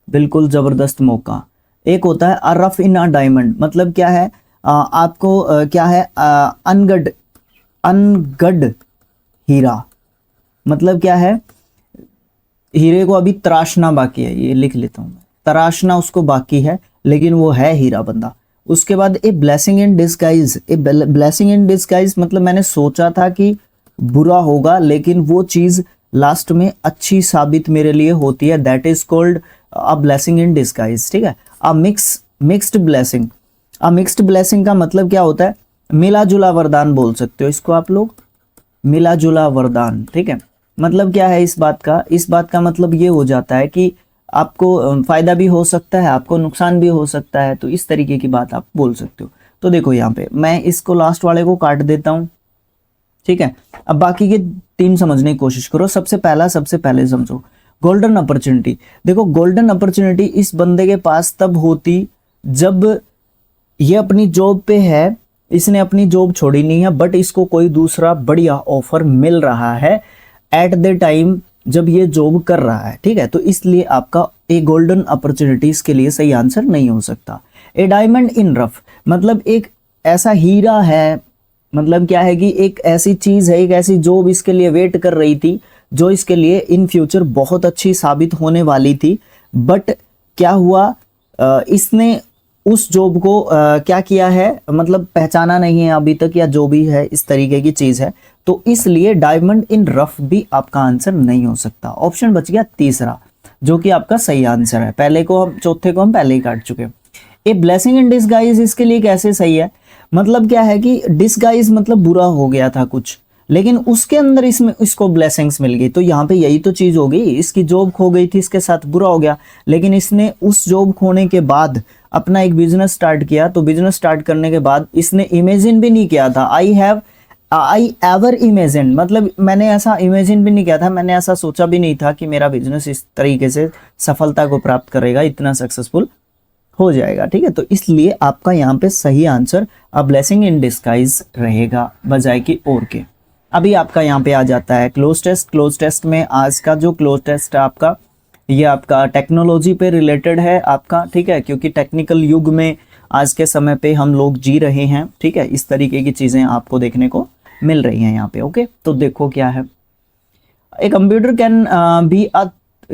बिल्कुल जबरदस्त मौका। एक होता है a rough in a diamond, मतलब क्या है, आपको क्या है, अनगढ़ हीरा, मतलब क्या है, हीरे को अभी तराशना बाकी है, ये लिख लेता हूँ मैं, तराशना उसको बाकी है, लेकिन वो है हीरा बंदा। उसके बाद a blessing in disguise, a blessing in disguise मतलब मैंने सोचा था कि बुरा होगा, लेकिन वो चीज लास्ट में अच्छी साबित मेरे लिए होती है, that is called a blessing in disguise, ठीक है। अ मिक्स्ड ब्लेसिंग, अ मिक्स्ड ब्लेसिंग का मतलब क्या होता है, मिला जुला वरदान बोल सकते हो इसको आप लोग, मिला जुला वरदान, ठीक है। मतलब क्या है इस बात का मतलब ये हो जाता है कि आपको फायदा भी हो सकता है, आपको नुकसान भी हो सकता है, तो इस तरीके की बात आप बोल सकते हो। तो देखो यहाँ पे मैं इसको लास्ट वाले को काट देता हूँ, ठीक है। अब बाकी के तीन समझने की कोशिश करो। सबसे पहले समझो गोल्डन अपॉर्चुनिटी। देखो गोल्डन अपॉर्चुनिटी इस बंदे के पास तब होती जब ये अपनी जॉब पे है, इसने अपनी जॉब छोड़ी नहीं है, बट इसको कोई दूसरा बढ़िया ऑफर मिल रहा है एट द टाइम जब ये जॉब कर रहा है, ठीक है। तो इसलिए आपका ए गोल्डन अपॉर्चुनिटीज के लिए सही आंसर नहीं हो सकता। ए डायमंड इन रफ मतलब एक ऐसा हीरा है, मतलब क्या है कि एक ऐसी चीज है, एक ऐसी जॉब इसके लिए वेट कर रही थी, जो इसके लिए इन फ्यूचर बहुत अच्छी साबित होने वाली थी, बट क्या हुआ, इसने उस जॉब को क्या किया है, मतलब पहचाना नहीं है अभी तक, या जो भी है इस तरीके की चीज है, तो इसलिए डायमंड इन रफ भी आपका आंसर नहीं हो सकता। ऑप्शन बच गया तीसरा, जो कि आपका सही आंसर है। पहले को हम, चौथे को हम पहले ही काट चुके हैं। ए ब्लेसिंग इन डिसगाइज इसके लिए कैसे सही है, मतलब क्या है कि डिसगाइज मतलब बुरा हो गया था कुछ, लेकिन उसके अंदर इसको ब्लेसिंग्स मिल गई, तो यहाँ पे यही तो चीज हो गई, इसकी जॉब खो गई थी, इसके साथ बुरा हो गया, लेकिन इसने उस जॉब खोने के बाद अपना एक बिजनेस स्टार्ट किया, तो बिजनेस स्टार्ट करने के बाद इसने इमेजिन भी नहीं किया था, आई एवर इमेजिन मतलब मैंने ऐसा इमेजिन भी नहीं किया था, मैंने ऐसा सोचा भी नहीं था कि मेरा बिजनेस इस तरीके से सफलता को प्राप्त करेगा, इतना सक्सेसफुल हो जाएगा, ठीक है। तो इसलिए आपका यहाँ पे सही answer a blessing in disguise रहेगा, बजाय की और के। अभी आपका यहाँ पे आ जाता है क्लोज टेस्ट। क्लोज टेस्ट में आज का जो क्लोज टेस्ट है आपका, ये आपका टेक्नोलॉजी पे रिलेटेड है आपका, ठीक है, क्योंकि टेक्निकल युग में आज के समय पे हम लोग जी रहे हैं, ठीक है। इस तरीके की चीजें आपको देखने को मिल रही हैं यहाँ पे, ओके। तो देखो क्या है, a computer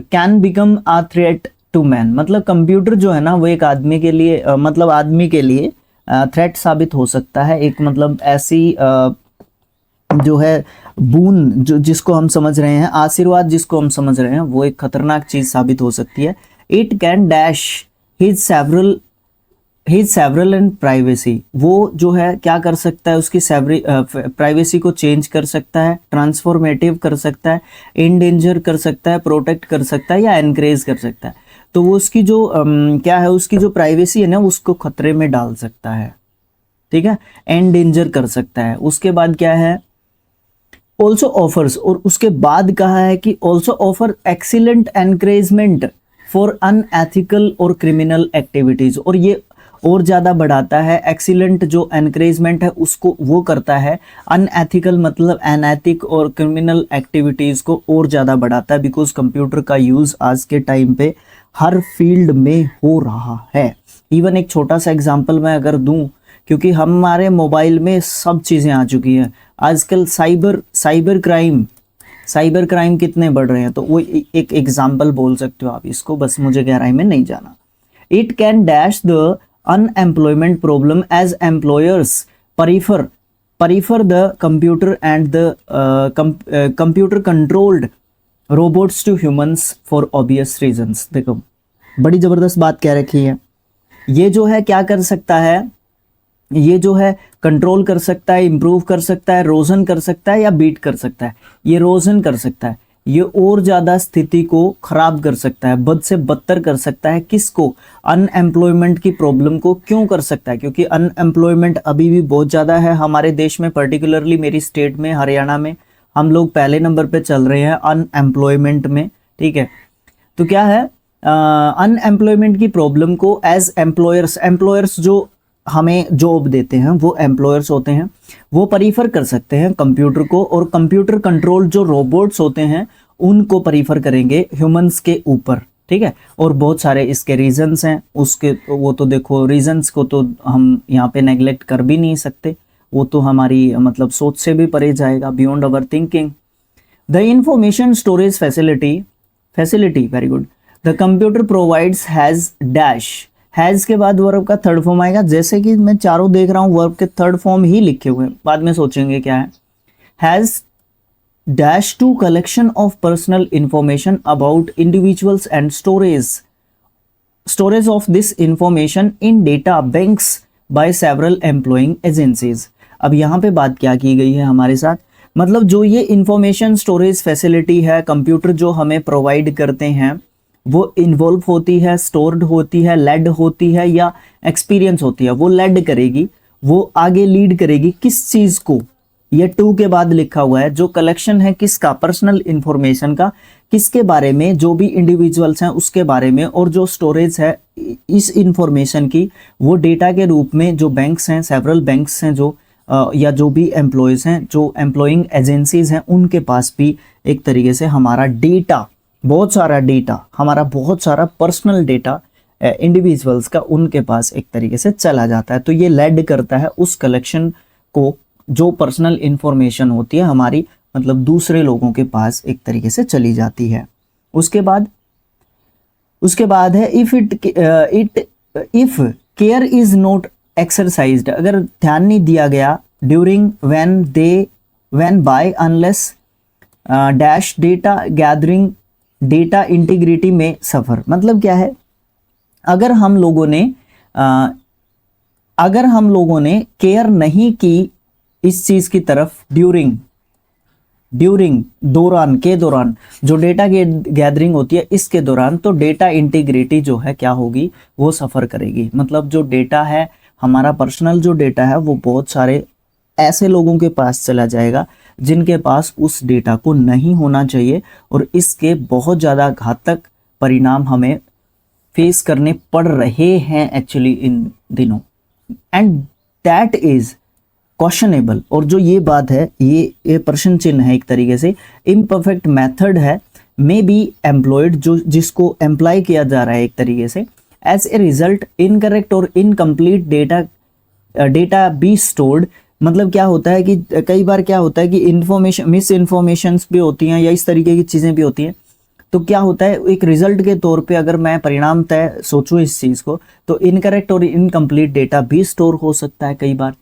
can become a threat to man, मतलब कंप्यूटर जो है ना वो एक आदमी के लिए मतलब आदमी के लिए थ्रेट साबित हो सकता है, एक मतलब ऐसी जो है बून जो जिसको हम समझ रहे हैं, आशीर्वाद जिसको हम समझ रहे हैं, वो एक खतरनाक चीज साबित हो सकती है। It can dash his several and privacy, वो जो है क्या कर सकता है, उसकी प्राइवेसी को चेंज कर सकता है, ट्रांसफॉर्मेटिव कर सकता है, इंडेंजर कर सकता है, प्रोटेक्ट कर सकता है, या एनकरेज कर सकता है। तो वो उसकी जो क्या है, उसकी जो प्राइवेसी है ना, उसको खतरे में डाल सकता है, ठीक है, एंडेंजर कर सकता है। उसके बाद क्या है, ऑल्सो ऑफर्स, और उसके बाद कहा है कि also offer excellent encouragement for unethical और क्रिमिनल एक्टिविटीज, और ये और ज़्यादा बढ़ाता है। एक्सीलेंट जो एनकरेजमेंट है उसको वो करता है, अनएथिकल मतलब अनैतिक और क्रिमिनल एक्टिविटीज़ को और ज़्यादा बढ़ाता है, बिकॉज कंप्यूटर का यूज़ आज के टाइम पे हर फील्ड में हो रहा है। इवन एक छोटा सा एग्जांपल मैं अगर दूं, क्योंकि हमारे मोबाइल में सब चीज़ें आ चुकी हैं आजकल, साइबर क्राइम कितने बढ़ रहे हैं, तो वो एक एग्जांपल बोल सकते हो आप इसको, बस मुझे गहराई में नहीं जाना। It can dash the unemployment problem as employers prefer the computer and the computer controlled robots to humans for obvious reasons। देखो बड़ी जबरदस्त बात कह रखी है, ये जो है क्या कर सकता है, ये जो है कंट्रोल कर सकता है, इंप्रूव कर सकता है, रोजन कर सकता है, या बीट कर सकता है। ये रोजन कर सकता है, ये और ज़्यादा स्थिति को खराब कर सकता है, बद से बदतर कर सकता है। किसको? अनएम्प्लॉयमेंट की प्रॉब्लम को। क्यों कर सकता है? क्योंकि अनएम्प्लॉयमेंट अभी भी बहुत ज़्यादा है हमारे देश में, पर्टिकुलरली मेरी स्टेट में हरियाणा में हम लोग पहले नंबर पे चल रहे हैं अनएम्प्लॉयमेंट में, ठीक है। तो क्या है, अनएम्प्लॉयमेंट की प्रॉब्लम को एज एम्प्लॉयर्स जो हमें जॉब देते हैं वो एम्प्लॉयर्स होते हैं, वो प्रीफर कर सकते हैं कंप्यूटर को, और कंप्यूटर कंट्रोल जो रोबोट्स होते हैं उनको प्रीफर करेंगे ह्यूमंस के ऊपर, ठीक है। और बहुत सारे इसके रीजंस हैं, उसके वो तो देखो रीजंस को तो हम यहाँ पे नेग्लेक्ट कर भी नहीं सकते, वो तो हमारी मतलब सोच से भी परे जाएगा, beyond our thinking. The information storage facility very good the computer provides has dash, has के बाद वर्ब का थर्ड फॉर्म आएगा, जैसे कि मैं चारों देख रहा हूं वर्ब के थर्ड फॉर्म ही लिखे हुए हैं, बाद में सोचेंगे क्या है। Has dash to collection of personal information about individuals and storage of this information in data banks by several employing agencies. अब यहाँ पे बात क्या की गई है हमारे साथ, मतलब जो ये इंफॉर्मेशन स्टोरेज फैसिलिटी है कंप्यूटर जो हमें प्रोवाइड करते हैं, वो इन्वॉल्व होती है, स्टोर्ड होती है, लेड होती है, या एक्सपीरियंस होती है। वो लेड करेगी, वो आगे लीड करेगी किस चीज को, ये टू के बाद लिखा हुआ है, जो कलेक्शन है किसका, पर्सनल इंफॉर्मेशन का, किसके बारे में, जो भी इंडिविजुअल्स हैं उसके बारे में, और जो स्टोरेज है इस इंफॉर्मेशन की, वो डेटा के रूप में जो बैंक्स हैं, सेवरल बैंक्स हैं जो या जो भी एम्प्लॉयज हैं, जो एम्प्लॉइंग एजेंसीज हैं, उनके पास भी एक तरीके से हमारा डेटा, बहुत सारा डेटा, हमारा बहुत सारा पर्सनल डेटा इंडिविजुअल्स का उनके पास एक तरीके से चला जाता है। तो ये लेड करता है उस कलेक्शन को, जो पर्सनल इंफॉर्मेशन होती है हमारी, मतलब दूसरे लोगों के पास एक तरीके से चली जाती है। उसके बाद है if care is not exercised, अगर ध्यान नहीं दिया गया, during when by unless dash data gathering data integrity में सफर। मतलब क्या है, अगर हम लोगों ने केयर नहीं की इस चीज की तरफ, दौरान जो डेटा गैदरिंग होती है इसके दौरान, तो डेटा इंटीग्रिटी जो है क्या होगी, वो सफर करेगी। मतलब जो डेटा है हमारा पर्सनल जो डेटा है, वो बहुत सारे ऐसे लोगों के पास चला जाएगा जिनके पास उस डेटा को नहीं होना चाहिए, और इसके बहुत ज़्यादा घातक परिणाम हमें फेस करने पड़ रहे हैं एक्चुअली इन दिनों, एंड दैट इज क्वेश्चनेबल। और जो ये बात है, ये प्रश्न चिन्ह है एक तरीके से, इम्परफेक्ट मेथड है, मे बी एम्प्लॉयड, जो जिसको एम्प्लॉय किया जा रहा है एक तरीके से, एज ए रिजल्ट इनकरेक्ट और इनकम्प्लीट डेटा बी स्टोर्ड। मतलब क्या होता है कि कई बार क्या होता है कि मिस इन्फॉर्मेशंस भी होती हैं, या इस तरीके की चीज़ें भी होती हैं। तो क्या होता है, एक रिजल्ट के तौर पे अगर मैं परिणाम तय सोचूं इस चीज़ को, तो इनकरेक्ट और इनकम्प्लीट डेटा भी स्टोर हो सकता है कई बार।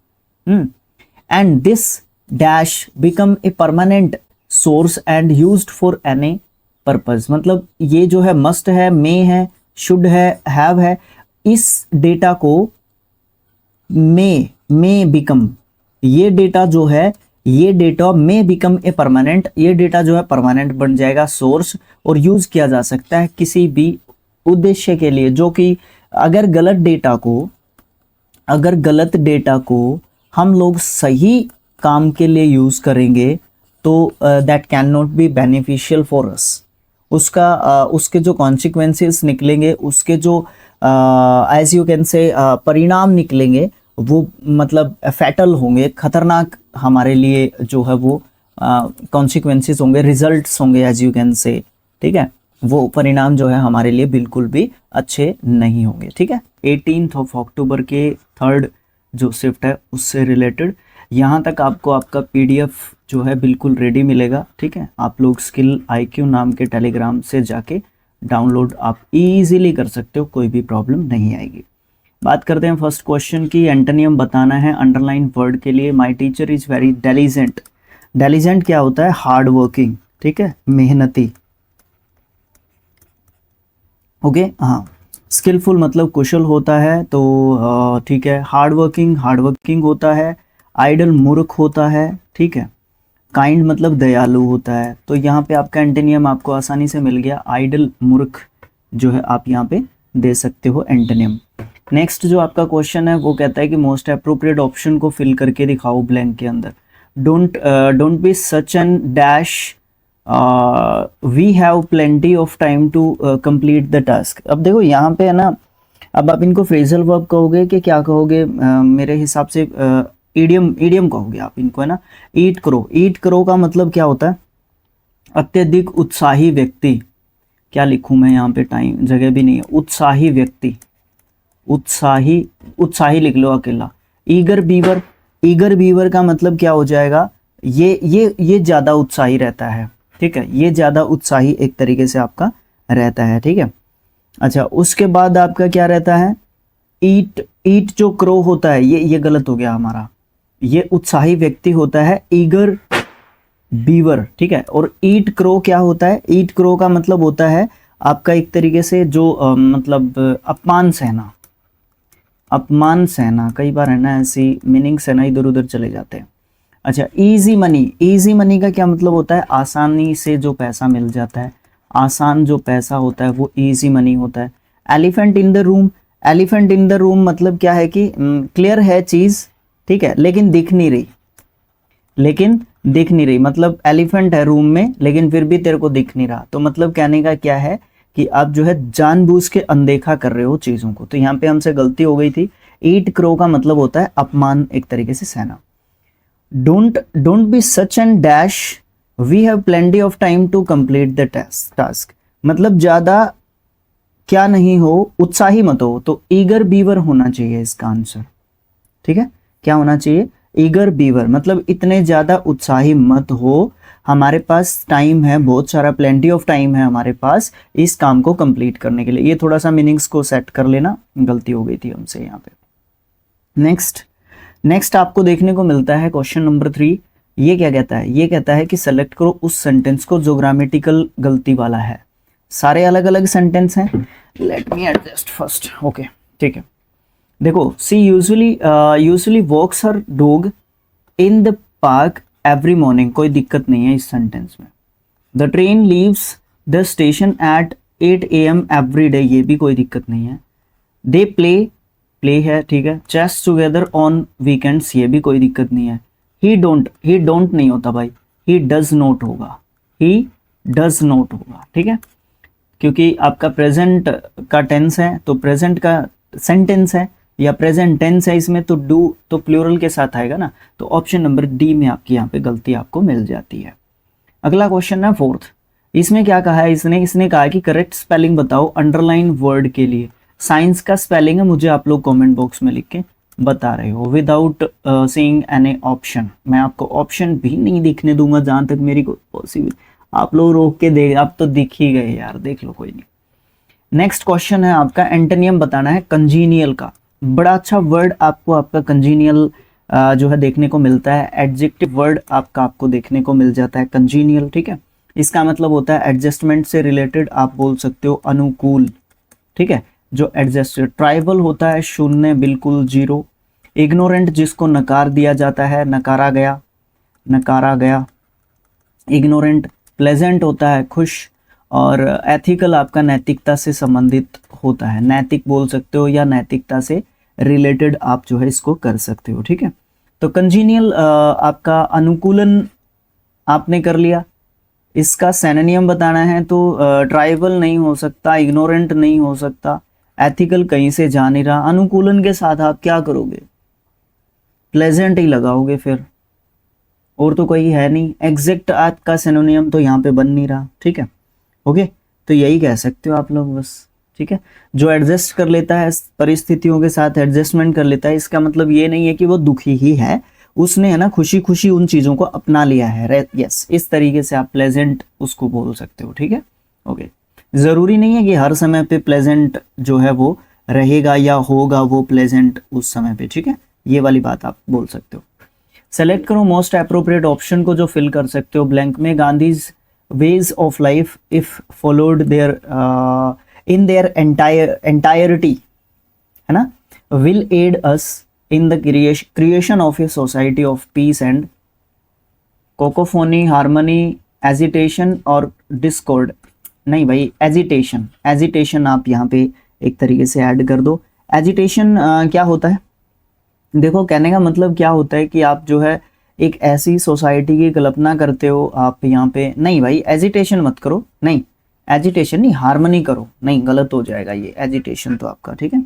And this dash become a permanent source and used for any purpose. मतलब ये जो है मस्ट है, मे है, शुड है, हैव है, इस डेटा को मे बिकम, ये डेटा जो है, ये data may become a permanent, ये डेटा जो है परमानेंट बन जाएगा सोर्स और यूज किया जा सकता है किसी भी उद्देश्य के लिए, जो कि अगर गलत डेटा को हम लोग सही काम के लिए यूज करेंगे तो that can not be beneficial for us. उसके जो कॉन्सिक्वेंसेस निकलेंगे, उसके जो एज यू कैन से परिणाम निकलेंगे, वो मतलब फैटल होंगे, खतरनाक हमारे लिए जो है वो कॉन्सिक्वेंसेस होंगे, रिजल्ट्स होंगे एज यू कैन से, ठीक है। वो परिणाम जो है हमारे लिए बिल्कुल भी अच्छे नहीं होंगे, ठीक है। 18 अक्टूबर के 3rd जो शिफ्ट है उससे रिलेटेड यहाँ तक आपको आपका PDF जो है बिल्कुल रेडी मिलेगा, ठीक है। आप लोग स्किल IQ नाम के टेलीग्राम से जाके डाउनलोड आप इजीली कर सकते हो, कोई भी प्रॉब्लम नहीं आएगी। बात करते हैं फर्स्ट क्वेश्चन की। एंटोनियम बताना है अंडरलाइन वर्ड के लिए। My teacher is very diligent. Diligent क्या होता है? हार्ड वर्किंग, ठीक है, मेहनती। ओके, हाँ। स्किलफुल मतलब कुशल होता है, तो ठीक है। हार्ड वर्किंग होता है। आइडल मूर्ख होता है, ठीक है। काइंड मतलब दयालु होता है। तो यहाँ पे आपका एंटोनियम आपको आसानी से मिल गया। आइडल मूर्ख जो है आप यहाँ पे दे सकते हो एंटोनियम। नेक्स्ट जो आपका क्वेश्चन है वो कहता है कि मोस्ट अप्रोप्रिएट ऑप्शन को फिल करके दिखाओ ब्लैंक के अंदर। Don't be such an dash, we have plenty of time to complete the task. अब देखो यहाँ पे है ना, अब आप इनको फ्रेजल वर्ब कहोगे कि क्या कहोगे? मेरे हिसाब से इडियम कहोगे आप इनको, है ना। ईट करो का मतलब क्या होता है? अत्यधिक उत्साही व्यक्ति। क्या लिखूं मैं यहाँ पे? टाइम जगह भी नहीं है। उत्साही व्यक्ति, उत्साही लिख लो अकेला। ईगर बीवर का मतलब क्या हो जाएगा? ये ज्यादा उत्साही रहता है, ठीक है। ये ज्यादा उत्साही एक तरीके से आपका रहता है, ठीक है। अच्छा, उसके बाद आपका क्या रहता है? ईट जो क्रो होता है, ये गलत हो गया हमारा। ये उत्साही व्यक्ति होता है, ईगर बीवर, ठीक है। और ईट क्रो क्या होता है? ईट क्रो का मतलब होता है आपका एक तरीके से जो मतलब अपमान सहना। कई बार है ना ऐसी मीनिंग से ना इधर उधर चले जाते हैं। अच्छा, इजी मनी का क्या मतलब होता है? आसानी से जो पैसा मिल जाता है, आसान जो पैसा होता है वो इजी मनी होता है। एलिफेंट इन द रूम मतलब क्या है कि क्लियर है चीज, ठीक है, लेकिन दिख नहीं रही। मतलब एलिफेंट है रूम में लेकिन फिर भी तेरे को दिख नहीं रहा। तो मतलब कहने का क्या है कि आप जो है जानबूझ के अनदेखा कर रहे हो चीजों को। तो यहाँ पे हमसे गलती हो गई थी। ईट क्रो का मतलब होता है अपमान एक तरीके से सहना। Don't be such and dash, we have plenty of time to complete the task. मतलब ज्यादा क्या नहीं हो, उत्साही मत हो। तो ईगर बीवर होना चाहिए इसका आंसर, ठीक है। क्या होना चाहिए? Eager beaver. मतलब इतने ज्यादा उत्साही मत हो, हमारे पास टाइम है, बहुत सारा प्लेंटी ऑफ टाइम है हमारे पास इस काम को कंप्लीट करने के लिए। ये थोड़ा सा मीनिंग्स को सेट कर लेना, गलती हो गई थी हमसे यहाँ पे। नेक्स्ट आपको देखने को मिलता है क्वेश्चन नंबर 3। ये क्या कहता है? ये कहता है कि सेलेक्ट करो उस सेंटेंस को जो ग्रामेटिकल गलती वाला है। सारे अलग अलग सेंटेंस हैं, let me adjust first. Okay, ठीक है। देखो, she usually walks her dog in the park every morning. कोई दिक्कत नहीं है इस सेंटेंस में। The train leaves the station at 8 AM every day. ये भी कोई दिक्कत नहीं है। दे प्ले है, ठीक है। चेस टुगेदर ऑन वीकेंड्स, ये भी कोई दिक्कत नहीं है। ही डोंट नहीं होता भाई, ही डज नॉट होगा, ठीक है। क्योंकि आपका प्रेजेंट का टेंस है तो प्रेजेंट का सेंटेंस है या प्रेजेंट टेंस है, इसमें तो डू तो प्लूरल के साथ आएगा ना। तो ऑप्शन नंबर डी में आपकी यहाँ पे गलती आपको मिल जाती है। अगला क्वेश्चन है 4th। इसमें क्या कहा है इसने कहा कि करेक्ट स्पेलिंग बताओ अंडरलाइन वर्ड के लिए। साइंस का स्पेलिंग है, मुझे आप लोग कमेंट बॉक्स में लिख के बता रहे हो विदाउट सीइंग एनी ऑप्शन। मैं आपको ऑप्शन भी नहीं दिखने दूंगा जहां तक मेरी पॉसिबल। आप लोग रोक के देख, आप तो दिख ही गए यार, देख लो, कोई नहीं। नेक्स्ट क्वेश्चन है आपका एंटोनियम बताना है कंजीनियल का। बड़ा अच्छा वर्ड आपको आपका कंजीनियल जो है देखने को मिलता है। एडजेक्टिव वर्ड आपको देखने को मिल जाता है कंजीनियल, ठीक है। इसका मतलब होता है एडजस्टमेंट से रिलेटेड, आप बोल सकते हो अनुकूल, ठीक है, जो एडजस्टेड। ट्राइबल होता है शून्य, बिल्कुल जीरो। इग्नोरेंट जिसको नकार दिया जाता है, नकारा गया, नकारा गया, इग्नोरेंट। प्लेजेंट होता है खुश, और एथिकल आपका नैतिकता से संबंधित होता है, नैतिक बोल सकते हो या नैतिकता से रिलेटेड आप जो है इसको कर सकते हो, ठीक है। तो कंजीनियल आपका अनुकूलन आपने कर लिया। इसका सिनोनिम बताना है तो ट्राइबल नहीं हो सकता, इग्नोरेंट नहीं हो सकता, एथिकल कहीं से जा नहीं रहा। अनुकूलन के साथ आप क्या करोगे, प्लेजेंट ही लगाओगे फिर, और तो कोई है नहीं। एग्जैक्ट आपका सिनोनिम तो यहाँ पे बन नहीं रहा, ठीक है। ओके, तो यही कह सकते हो आप लोग बस, ठीक है। जो एडजस्ट कर लेता है परिस्थितियों के साथ, एडजस्टमेंट कर लेता है, इसका मतलब ये नहीं है कि वो दुखी ही है, उसने है ना खुशी खुशी उन चीज़ों को अपना लिया है। यस, इस तरीके से आप प्लेजेंट उसको बोल सकते हो, ठीक है। ओके, ज़रूरी नहीं है कि हर समय पे प्लेजेंट जो है वो रहेगा या होगा वो प्लेजेंट उस समय पे, ठीक है। ये वाली बात आप बोल सकते हो। सेलेक्ट करो मोस्ट अप्रोप्रिएट ऑप्शन को जो फिल कर सकते हो ब्लैंक में। Gandhi's ways of life if followed their in their entirety, है ना, will aid us in the creation of a society of peace and cacophony, harmony, agitation और डिस्कॉर्ड। नहीं भाई, एजिटेशन, एजिटेशन आप यहाँ पे एक तरीके से ऐड कर दो। एजिटेशन क्या होता है, देखो कहने का मतलब क्या होता है कि आप जो है एक ऐसी सोसाइटी की कल्पना करते हो। आप यहाँ पे नहीं भाई एजिटेशन मत करो, नहीं एजिटेशन नहीं, हार्मनी करो, नहीं गलत हो जाएगा ये एजिटेशन तो आपका, ठीक है।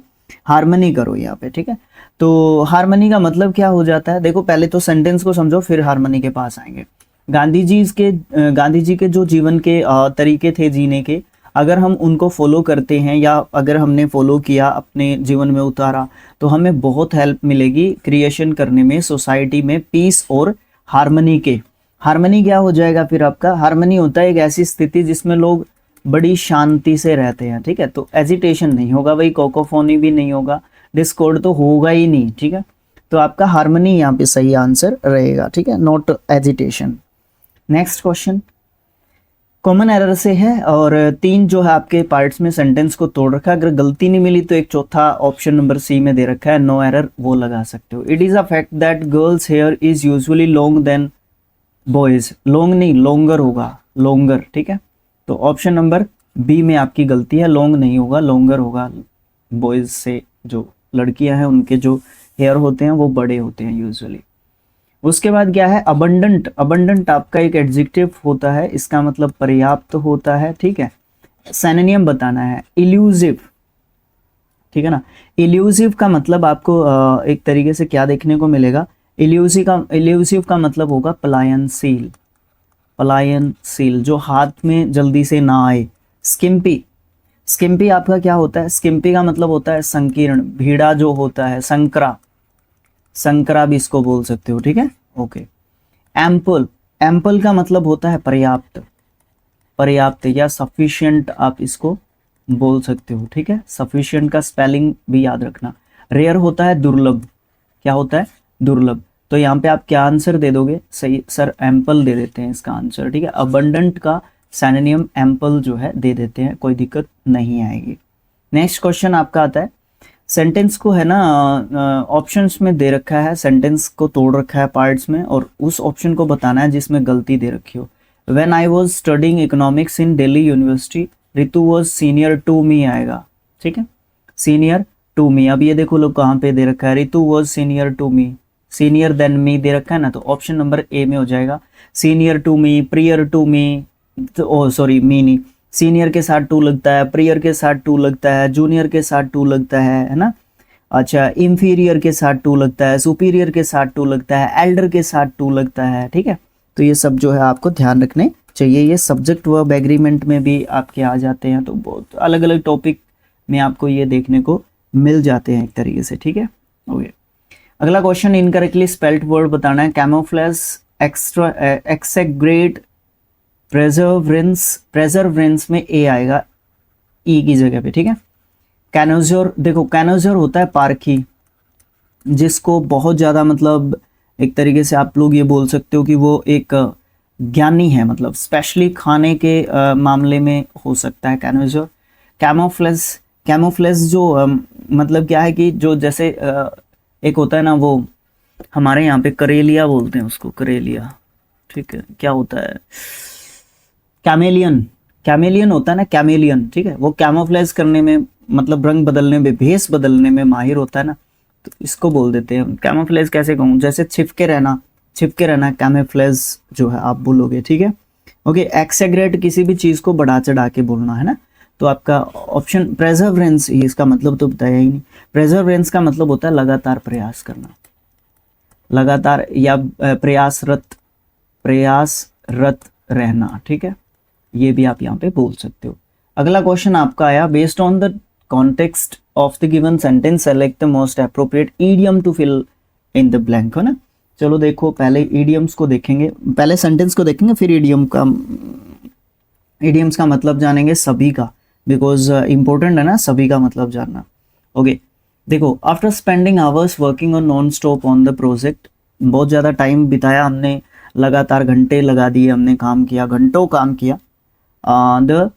हार्मनी करो यहाँ पे, ठीक है। तो हार्मनी का मतलब क्या हो जाता है, देखो पहले तो सेंटेंस को समझो फिर हार्मनी के पास आएंगे। गांधी जी के जो जीवन के तरीके थे जीने के, अगर हम उनको फॉलो करते हैं या अगर हमने फॉलो किया, अपने जीवन में उतारा, तो हमें बहुत हेल्प मिलेगी क्रिएशन करने में, सोसाइटी में पीस और हार्मनी के। हार्मनी क्या हो जाएगा फिर आपका, हार्मनी होता है एक ऐसी स्थिति जिसमें लोग बड़ी शांति से रहते हैं, ठीक है। तो एजिटेशन नहीं होगा भाई, कोकोफोनी भी नहीं होगा, डिस्कॉर्ड तो होगा ही नहीं, ठीक है। तो आपका हार्मनी यहाँ पे सही आंसर रहेगा, ठीक है, not agitation. Next question common error से है, और 3 जो है आपके पार्ट्स में सेंटेंस को तोड़ रखा है। अगर गलती नहीं मिली तो एक चौथा ऑप्शन नंबर सी में दे रखा है नो एरर, वो लगा सकते हो। It is a fact that girls here is usually long than boys, long नहीं लॉन्गर होगा, लॉन्गर, ठीक है। तो ऑप्शन नंबर बी में आपकी गलती है, लॉन्ग नहीं होगा, लॉन्गर होगा। बॉयज से जो लड़कियां हैं उनके जो हेयर होते हैं वो बड़े होते हैं यूजुअली। उसके बाद क्या है, अबंडेंट। अबंडेंट आपका एक एडजेक्टिव होता है, इसका मतलब पर्याप्त होता है, ठीक है। सिनोनिम बताना है, इल्यूसिव, ठीक है ना। इल्यूसिव का मतलब आपको एक तरीके से क्या देखने को मिलेगा, इल्यूसिव का मतलब होगा पलायनशील, पलायनशील, जो हाथ में जल्दी से ना आए। स्किम्पी, स्किम्पी आपका क्या होता है, स्किम्पी का मतलब होता है संकीर्ण, भीड़ा जो होता है, संकरा, संकरा भी इसको बोल सकते हो, ठीक है। ओके, एम्पल, एम्पल का मतलब होता है पर्याप्त, पर्याप्त या सफिशिएंट आप इसको बोल सकते हो, ठीक है। सफिशिएंट का स्पेलिंग भी याद रखना। रेयर होता है दुर्लभ, क्या होता है, दुर्लभ। तो यहाँ पे आप क्या आंसर दे दोगे, सही सर एम्पल दे देते हैं इसका आंसर, ठीक है। अबंडेंट का सिनोनिम एम्पल जो है दे देते हैं, कोई दिक्कत नहीं आएगी। नेक्स्ट क्वेश्चन आपका आता है, सेंटेंस को है ना ऑप्शंस में दे रखा है, सेंटेंस को तोड़ रखा है पार्ट्स में, और उस ऑप्शन को बताना है जिसमें गलती दे रखी हो। When I was studying economics in Delhi University, Ritu was senior to me आएगा, ठीक है, सीनियर टू मी। अब ये देखो लोग कहाँ पे दे रखा है, Ritu was senior to me, senior than me दे रखा है ना, तो ऑप्शन नंबर ए में हो जाएगा। Senior to me, prior to me, तो सॉरी मी नहीं, सीनियर के साथ टू लगता है, प्रियर के साथ टू लगता है, जूनियर के साथ टू लगता है ना। अच्छा, इंफीरियर के साथ टू लगता है, सुपीरियर के साथ टू लगता है, एल्डर के साथ टू लगता है, ठीक है। तो ये सब जो है आपको ध्यान रखने चाहिए, ये सब्जेक्ट वर्ब एग्रीमेंट में भी आपके आ जाते हैं, तो बहुत अलग अलग टॉपिक में आपको ये देखने को मिल जाते हैं एक तरीके से, ठीक है। ओके, अगला क्वेश्चन, इनकरेक्टली स्पेल्ड वर्ड बताना है। कैमोफ्लेज, एक्स्ट्रा, एक्सेग्रेट, प्रेजर्वेंस, प्रेजर्वेंस में ए आएगा ई की जगह पे, ठीक है। कैनोजर, देखो कैनोजर होता है पारखी, जिसको बहुत ज़्यादा मतलब एक तरीके से आप लोग ये बोल सकते हो कि वो एक ज्ञानी है, मतलब स्पेशली खाने के मामले में हो सकता है। कैमोफ्लेज, कैमोफ्लेज जो मतलब क्या है कि जो जैसे एक होता है ना, वो हमारे यहाँ पे करेलिया बोलते हैं उसको, करेलिया, ठीक है, क्या होता है, कैमेलियन, कैमेलियन होता है ना, कैमेलियन, ठीक है, वो कैमोफ्लेज करने में, मतलब रंग बदलने में, भेष बदलने में माहिर होता है ना, तो इसको बोल देते हैं कैमोफ्लेज। कैसे कहूँ, जैसे छिपके रहना, छिपके रहना कैमोफ्लेज जो है आप बोलोगे, ठीक है। ओके, एक्सेग्रेट किसी भी चीज़ को बढ़ा चढ़ा के बोलना है ना, तो आपका ऑप्शन प्रेजर्वेंस, इसका मतलब तो बताया ही नहीं। प्रेजर्वेंस का मतलब होता है लगातार प्रयास करना, लगातार या प्रयासरत, प्रयासरत रहना, ठीक है, ये भी आप यहाँ पे बोल सकते हो। अगला क्वेश्चन आपका आया, based on the context of the given sentence select the most appropriate idiom to fill in the blank, है ना। चलो देखो, पहले ईडियम्स को देखेंगे, पहले सेंटेंस को देखेंगे, फिर ईडियम्स का मतलब जानेंगे सभी का, बिकॉज इंपॉर्टेंट है ना सभी का मतलब जानना। ओके, देखो, after spending hours working on non stop on the project, बहुत ज़्यादा टाइम बिताया हमने, लगातार घंटे लगा दिए हमने, काम किया, घंटों काम किया। The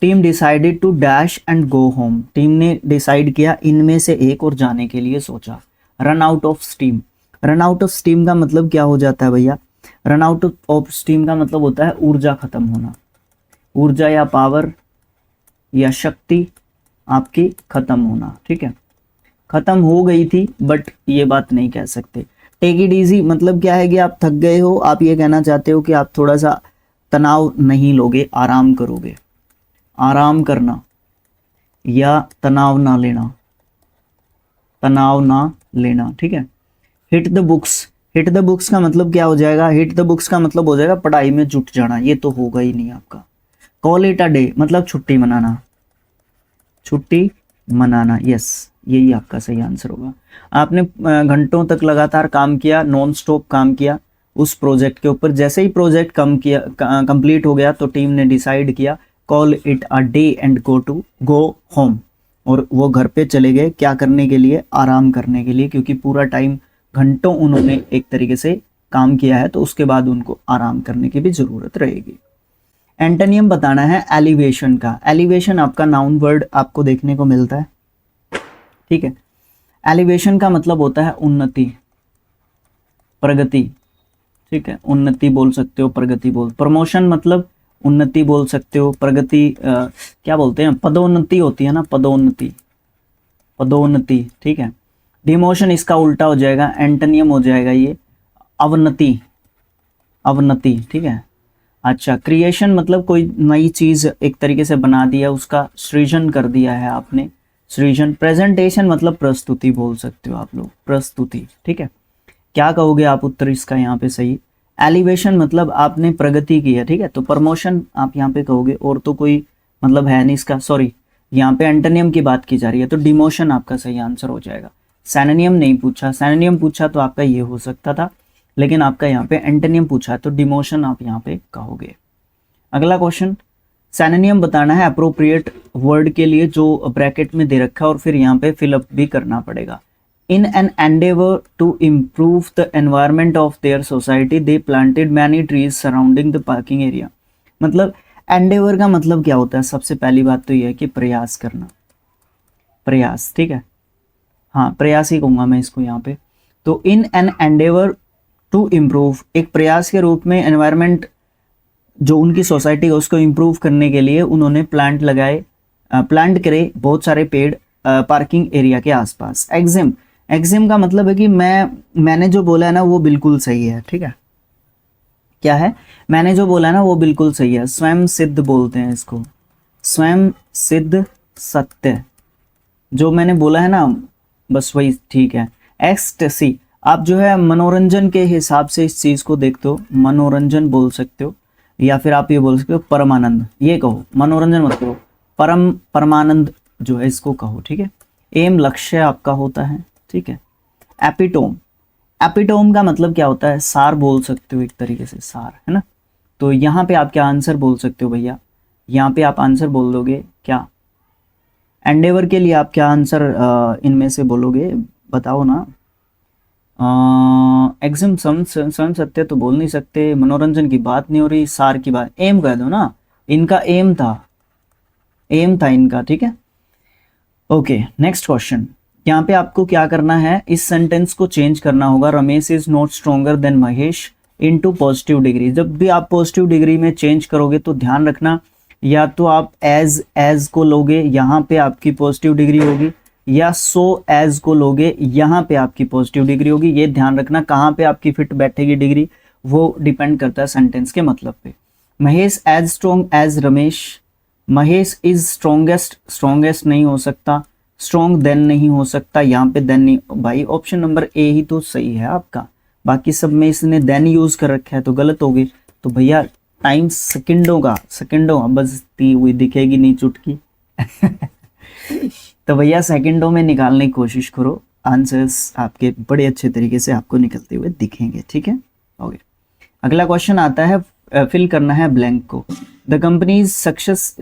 team decided to dash and go home, team ने डिसाइड किया इनमें से एक और जाने के लिए सोचा। Run out of steam, run out of steam का मतलब क्या हो जाता है भैया, रन आउट ऑफ स्टीम का मतलब होता है ऊर्जा खत्म होना, ऊर्जा या पावर या शक्ति आपकी खत्म होना, ठीक है, खत्म हो गई थी, बट ये बात नहीं कह सकते। टेक इट इजी मतलब क्या है कि आप थक गए हो, आप ये कहना चाहते हो कि आप थोड़ा सा तनाव नहीं लोगे, आराम करोगे, आराम करना या तनाव ना लेना, तनाव ना लेना, ठीक है। Hit the books, hit the books का मतलब क्या हो जाएगा, हिट द बुक्स का मतलब हो जाएगा पढ़ाई में जुट जाना, ये तो होगा ही नहीं आपका। कॉल इट अ डे मतलब छुट्टी मनाना, छुट्टी मनाना, यस, यही आपका सही आंसर होगा। आपने घंटों तक लगातार काम किया, नॉन स्टॉप काम किया उस प्रोजेक्ट के ऊपर, जैसे ही प्रोजेक्ट कंप्लीट हो गया तो टीम ने डिसाइड किया call it a day and go home, और वो घर पे चले गए, क्या करने के लिए, आराम करने के लिए, क्योंकि पूरा टाइम घंटों उन्होंने एक तरीके से काम किया है, तो उसके बाद उनको आराम करने की भी जरूरत रहेगी। एंटोनियम बताना है एलिवेशन का, एलिवेशन आपका नाउन वर्ड आपको देखने को मिलता है, ठीक है। एलिवेशन का मतलब होता है उन्नति, प्रगति, ठीक है, उन्नति बोल सकते हो, प्रगति बोल, प्रमोशन मतलब उन्नति बोल सकते हो, प्रगति क्या बोलते हैं, पदोन्नति होती है ना, पदोन्नति, पदोन्नति, ठीक है। डिमोशन इसका उल्टा हो जाएगा, एंटोनियम हो जाएगा ये अवनति, अवनति, ठीक है। अच्छा, क्रिएशन मतलब कोई नई चीज एक तरीके से बना दिया, उसका सृजन कर दिया है आपने, सृजन। प्रेजेंटेशन मतलब प्रस्तुति बोल सकते हो आप लोग, प्रस्तुति, ठीक है। क्या कहोगे आप उत्तर इसका यहाँ पे सही। एलिवेशन मतलब आपने प्रगति की है, ठीक है, तो प्रमोशन आप यहाँ पे कहोगे, और तो कोई मतलब है नहीं इसका, सॉरी, यहाँ पे एंटोनियम की बात की जा रही है, तो डिमोशन आपका सही आंसर हो जाएगा। सैनोनियम नहीं पूछा, सैनोनियम पूछा तो आपका ये हो सकता था, लेकिन आपका यहाँ पे एंटोनियम पूछा, तो डिमोशन आप यहाँ पे कहोगे। अगला क्वेश्चन, सैनोनियम बताना है अप्रोप्रिएट वर्ड के लिए जो ब्रैकेट में दे रखा है, और फिर यहाँ पे फिलअप भी करना पड़ेगा। In an endeavor to improve the environment of their society, they planted many trees surrounding the parking area. मतलब endeavor का मतलब क्या होता है, सबसे पहली बात तो ये है कि प्रयास करना, प्रयास, ठीक है, हाँ प्रयास ही कहूँगा मैं इसको यहाँ पे। तो in an endeavor to improve, एक प्रयास के रूप में environment जो उनकी सोसाइटी है उसको इम्प्रूव करने के लिए उन्होंने प्लांट लगाए, प्लांट करे बहुत सारे पेड़ पार्किंग एरिया के आसपास। एग्जिम, एग्जिम का मतलब है कि मैंने जो बोला है ना वो बिल्कुल सही है, ठीक है, क्या है, मैंने जो बोला है ना वो बिल्कुल सही है, स्वयं सिद्ध बोलते हैं इसको, स्वयं सिद्ध सत्य, जो मैंने बोला है ना बस वही ठीक है। एक्सटेसी, आप जो है मनोरंजन के हिसाब से इस चीज को देखते हो, मनोरंजन बोल सकते हो, या फिर आप ये बोल सकते हो परमानंद, ये कहो, मनोरंजन मत कहो, परमानंद जो है इसको कहो, ठीक है। एम लक्ष्य आपका होता है, ठीक है। एपिटोम, एपिटोम का मतलब क्या होता है, सार बोल सकते हो एक तरीके से, सार, है ना। तो यहाँ पे आप क्या आंसर बोल सकते हो भैया, यहाँ पे आप आंसर बोल दोगे क्या, एंडेवर के लिए आप क्या आंसर इनमें से बोलोगे, बताओ ना। एग्जाम स्वयं सत्य तो बोल नहीं सकते, मनोरंजन की बात नहीं हो रही, सार की बात, एम कह दो ना, इनका एम था, एम था इनका, ठीक है। Okay, next question. यहाँ पे आपको क्या करना है, इस सेंटेंस को चेंज करना होगा, Ramesh is not stronger then Mahesh into positive degree. जब भी आप पॉजिटिव डिग्री में चेंज करोगे तो ध्यान रखना, या तो आप एज को लोगे, यहाँ पे आपकी पॉजिटिव डिग्री होगी, या सो एज को लोगे, यहाँ पे आपकी पॉजिटिव डिग्री होगी। ये ध्यान रखना कहाँ पे आपकी फिट बैठेगी डिग्री, वो डिपेंड करता है सेंटेंस के मतलब पे। Mahesh as strong as Ramesh, Mahesh is strongest, strongest नहीं हो सकता, स्ट्रोंग देन नहीं हो सकता, यहाँ पे देन नहीं, भाई ऑप्शन नंबर ए ही तो सही है आपका, बाकी सब में इसने देन यूज कर रखा है तो गलत होगी। तो भैया टाइम सेकंडों का बजती हुई दिखेगी नहीं चुटकी तो भैया सेकंडों में निकालने की कोशिश करो, आंसर्स आपके बड़े अच्छे तरीके से आपको निकलते हुए दिखेंगे, ठीक है। ओके, अगला क्वेश्चन आता है, फिल करना है ब्लैंक को। The company's success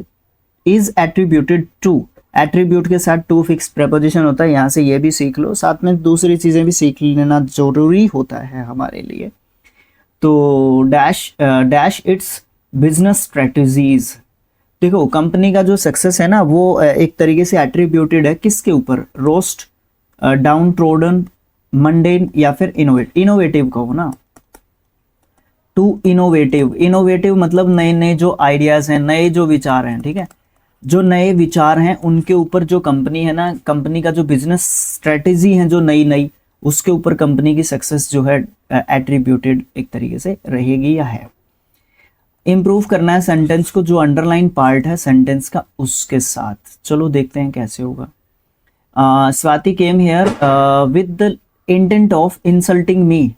is attributed to, attribute के साथ टू फिक्स प्रेपोजिशन होता है, यहाँ से ये भी सीख लो, साथ में दूसरी चीजें भी सीख लेना जरूरी होता है हमारे लिए। तो डैश इट्स बिजनेस स्ट्रेटजीज, देखो कंपनी का जो सक्सेस है ना वो एक तरीके से एट्रीब्यूटेड है किसके ऊपर, रोस्ट, डाउन ट्रोडन, मंडेन, या फिर इनोवेटिव कहो ना, टू इनोवेटिव। इनोवेटिव मतलब नए नए जो आइडियाज हैं, नए जो विचार हैं, ठीक है, जो नए विचार हैं उनके ऊपर जो कंपनी है ना, कंपनी का जो बिजनेस स्ट्रेटेजी है जो नई नई, उसके ऊपर कंपनी की सक्सेस जो है एट्रीब्यूटेड एक तरीके से रहेगी या है। इंप्रूव करना है सेंटेंस को, जो अंडरलाइन पार्ट है सेंटेंस का उसके साथ, चलो देखते हैं कैसे होगा। Swati came here with the intent of insulting me,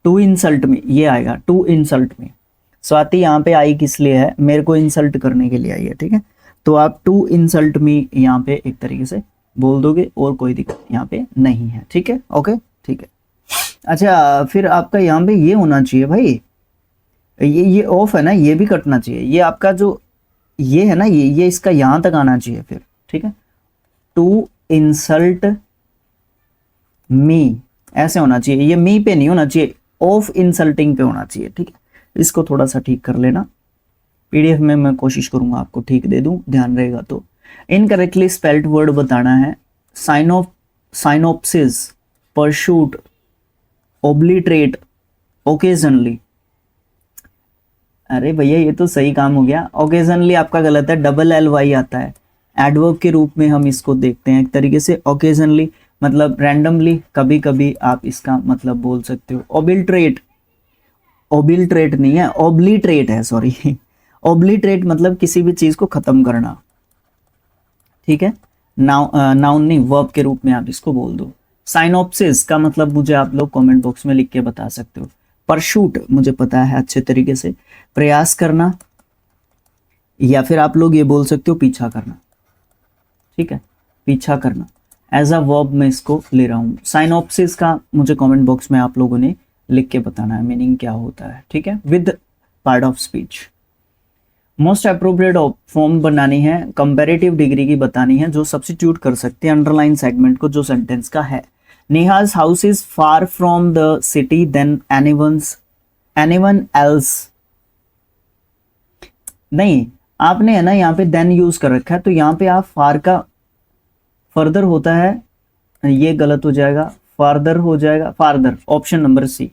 to insult me, ये आएगा टू इंसल्ट मी। स्वाति यहाँ पे आई किस लिए है, मेरे को इंसल्ट करने के लिए आई है, ठीक है, तो आप टू इंसल्ट मी यहाँ पे एक तरीके से बोल दोगे और कोई दिक्कत यहाँ पे नहीं है, ठीक है। ओके, ठीक है। अच्छा, फिर आपका यहाँ पे ये होना चाहिए भाई, ये ऑफ है ना, ये भी कटना चाहिए, ये आपका जो ये है ना, ये इसका यहाँ तक आना चाहिए फिर, ठीक है। टू इंसल्ट मी ऐसे होना चाहिए, ये मी पे नहीं होना चाहिए, ऑफ इंसल्टिंग पे होना चाहिए, ठीक है। इसको थोड़ा सा ठीक कर लेना, पीडीएफ में मैं कोशिश करूंगा आपको ठीक दे दूं, ध्यान रहेगा तो। इनकरेक्टली स्पेल्ड वर्ड बताना है, साइनोप्सिस, परशूट, ओब्लिटरेट, ओकेजनली। अरे भैया ये तो सही काम हो गया, ओकेजनली आपका गलत है, डबल एल वाई आता है, एडवर्ब के रूप में हम इसको देखते हैं एक तरीके से। ओकेजनली मतलब रैंडमली, कभी कभी आप इसका मतलब बोल सकते हो। ओबिल्ट्रेट, ओबिल्ट्रेट नहीं है, ओब्लिट्रेट है, सॉरी ओब्लिट्रेट मतलब किसी भी चीज को खत्म करना, ठीक है, नाउन नहीं, वर्ब के रूप में आप इसको बोल दो। साइनोप्सिस का मतलब मुझे आप लोग कमेंट बॉक्स में लिख के बता सकते हो। परशूट मुझे पता है अच्छे तरीके से, प्रयास करना, या फिर आप लोग ये बोल सकते हो पीछा करना, ठीक है, पीछा करना एज अ वर्ब मैं इसको ले रहा हूँ। साइनोप्सिस का मुझे कमेंट बॉक्स में आप लोगों ने लिख के बताना है मीनिंग क्या होता है, ठीक है, with part of speech. Most appropriate form बनानी है, कंपैरेटिव डिग्री की बतानी है, जो सब्स्टिट्यूट कर सकते हैं अंडरलाइन सेगमेंट को जो सेंटेंस का है। Neha's house is far from the city than anyone else, नहीं आपने है ना यहाँ पे देन यूज कर रखा है, तो यहाँ पे आप फार का फर्दर होता है, ये गलत हो जाएगा, फार्दर हो जाएगा, farther, option number C,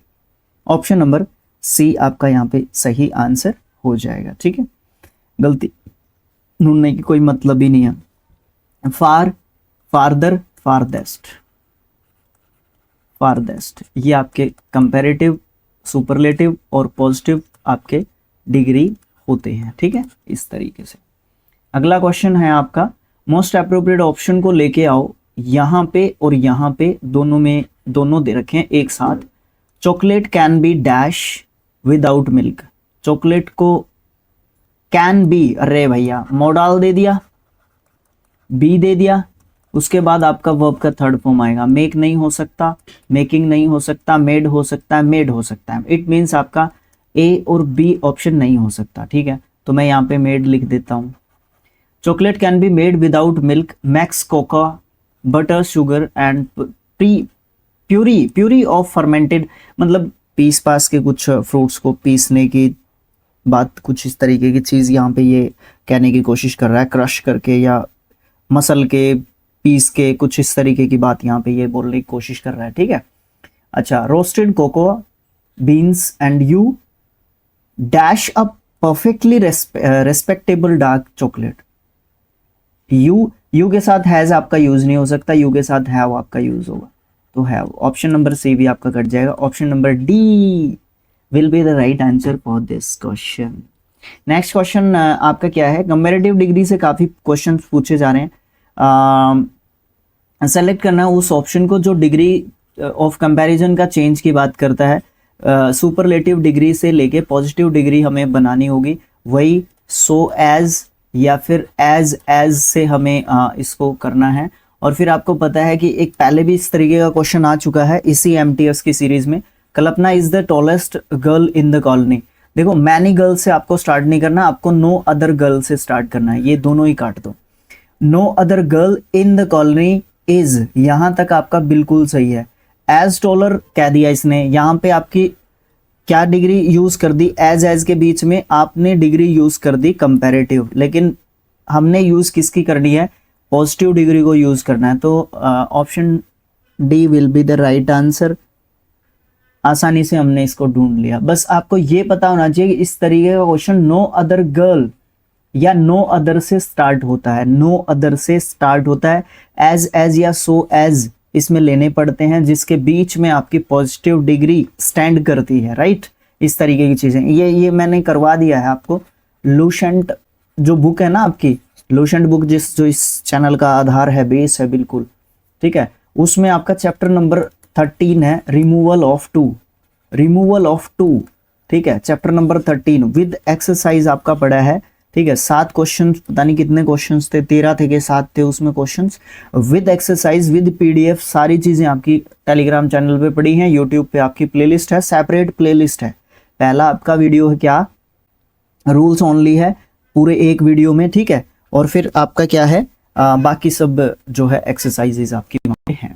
option number C आपका यहाँ पे सही आंसर हो जाएगा, ठीक है, गलती ढूंढने की कोई मतलब ही नहीं है। फार, फार्दर, फारदेस्ट, फारदेस्ट, ये आपके कंपैरेटिव, सुपरलेटिव और पॉजिटिव आपके डिग्री होते हैं, ठीक है, इस तरीके से। अगला क्वेश्चन है आपका, मोस्ट अप्रोप्रिएट ऑप्शन को लेके आओ, यहाँ पे और यहाँ पे दोनों में, दोनों दे रखे हैं एक साथ। Chocolate can be dash without milk, chocolate को कैन बी, अरे भैया मॉडल दे दिया, बी दे दिया, उसके बाद आपका वर्ब का थर्ड फॉर्म आएगा। मेक नहीं हो सकता, मेकिंग नहीं हो सकता, मेड हो सकता है, मेड हो सकता है, इट मीन्स आपका ए और बी ऑप्शन नहीं हो सकता, ठीक है, तो मैं यहाँ पे मेड लिख देता हूँ। Chocolate can be made without milk, max Coca, butter, sugar and puree of fermented, मतलब पीस पास के कुछ फ्रूट्स को पीसने की बात, कुछ इस तरीके की चीज़ यहाँ पे ये कहने की कोशिश कर रहा है, क्रश करके या मसल के पीस के, कुछ इस तरीके की बात यहाँ पे ये बोलने की कोशिश कर रहा है, ठीक है। अच्छा, roasted cocoa beans and you dash a perfectly respectable dark chocolate. You के साथ हैज आपका यूज नहीं हो सकता, यू के साथ हैव आपका यूज होगा, तो हैव। ऑप्शन नंबर सी भी आपका कट जाएगा। Option number D will be the right answer for this question. Next question आपका क्या है, कंपैरेटिव डिग्री से काफी क्वेश्चन पूछे जा रहे हैं। सेलेक्ट करना है उस ऑप्शन को जो डिग्री ऑफ कंपैरिजन का चेंज की बात करता है। सुपरलेटिव डिग्री से लेके पॉजिटिव डिग्री हमें बनानी होगी, वही सो एज या फिर एज से हमें इसको करना है। और फिर आपको पता है कि एक पहले भी इस तरीके का क्वेश्चन आ चुका है इसी एमटीएस की सीरीज में, Kalpana is the tallest girl in the colony. देखो मैनी गर्ल्स से आपको स्टार्ट नहीं करना, आपको नो अदर गर्ल से स्टार्ट करना है, ये दोनों ही काट दो। No other girl in the colony is, यहां तक आपका बिल्कुल सही है। एज टॉलर कह दिया इसने, यहां पे आपकी क्या डिग्री यूज कर दी, एज के बीच में आपने डिग्री यूज कर दी कंपैरेटिव, लेकिन हमने यूज किसकी करनी है, पॉजिटिव डिग्री को यूज करना है। तो option D will be the right answer. आसानी से हमने इसको ढूंढ लिया। बस आपको ये पता होना चाहिए कि इस तरीके का क्वेश्चन नो अदर गर्ल या नो अदर से स्टार्ट होता है, नो अदर से स्टार्ट होता है, एज या सो एज इसमें लेने पड़ते हैं जिसके बीच में आपकी पॉजिटिव डिग्री स्टैंड करती है, राइट। इस तरीके की चीजें ये मैंने करवा दिया है आपको। लूसेंट जो बुक है ना आपकी, लूसेंट बुक जो इस चैनल का आधार है, बेस है बिल्कुल, ठीक है, उसमें आपका चैप्टर नंबर 13 है removal of to, removal of to, ठीक है, चैप्टर नंबर 13 विद एक्सरसाइज आपका पड़ा है, ठीक है। 7 क्वेश्चन, पता नहीं कितने क्वेश्चंस थे, 13 थे कि 7 थे उसमें questions, with exercise with PDF, सारी चीजें आपकी टेलीग्राम चैनल पे पड़ी हैं, यूट्यूब पे आपकी प्लेलिस्ट है, सेपरेट प्लेलिस्ट है। पहला आपका वीडियो है क्या, रूल्स ओनली है पूरे एक वीडियो में, ठीक है, और फिर आपका क्या है बाकी सब जो है एक्सरसाइजेज आपकी वहाँ पे हैं।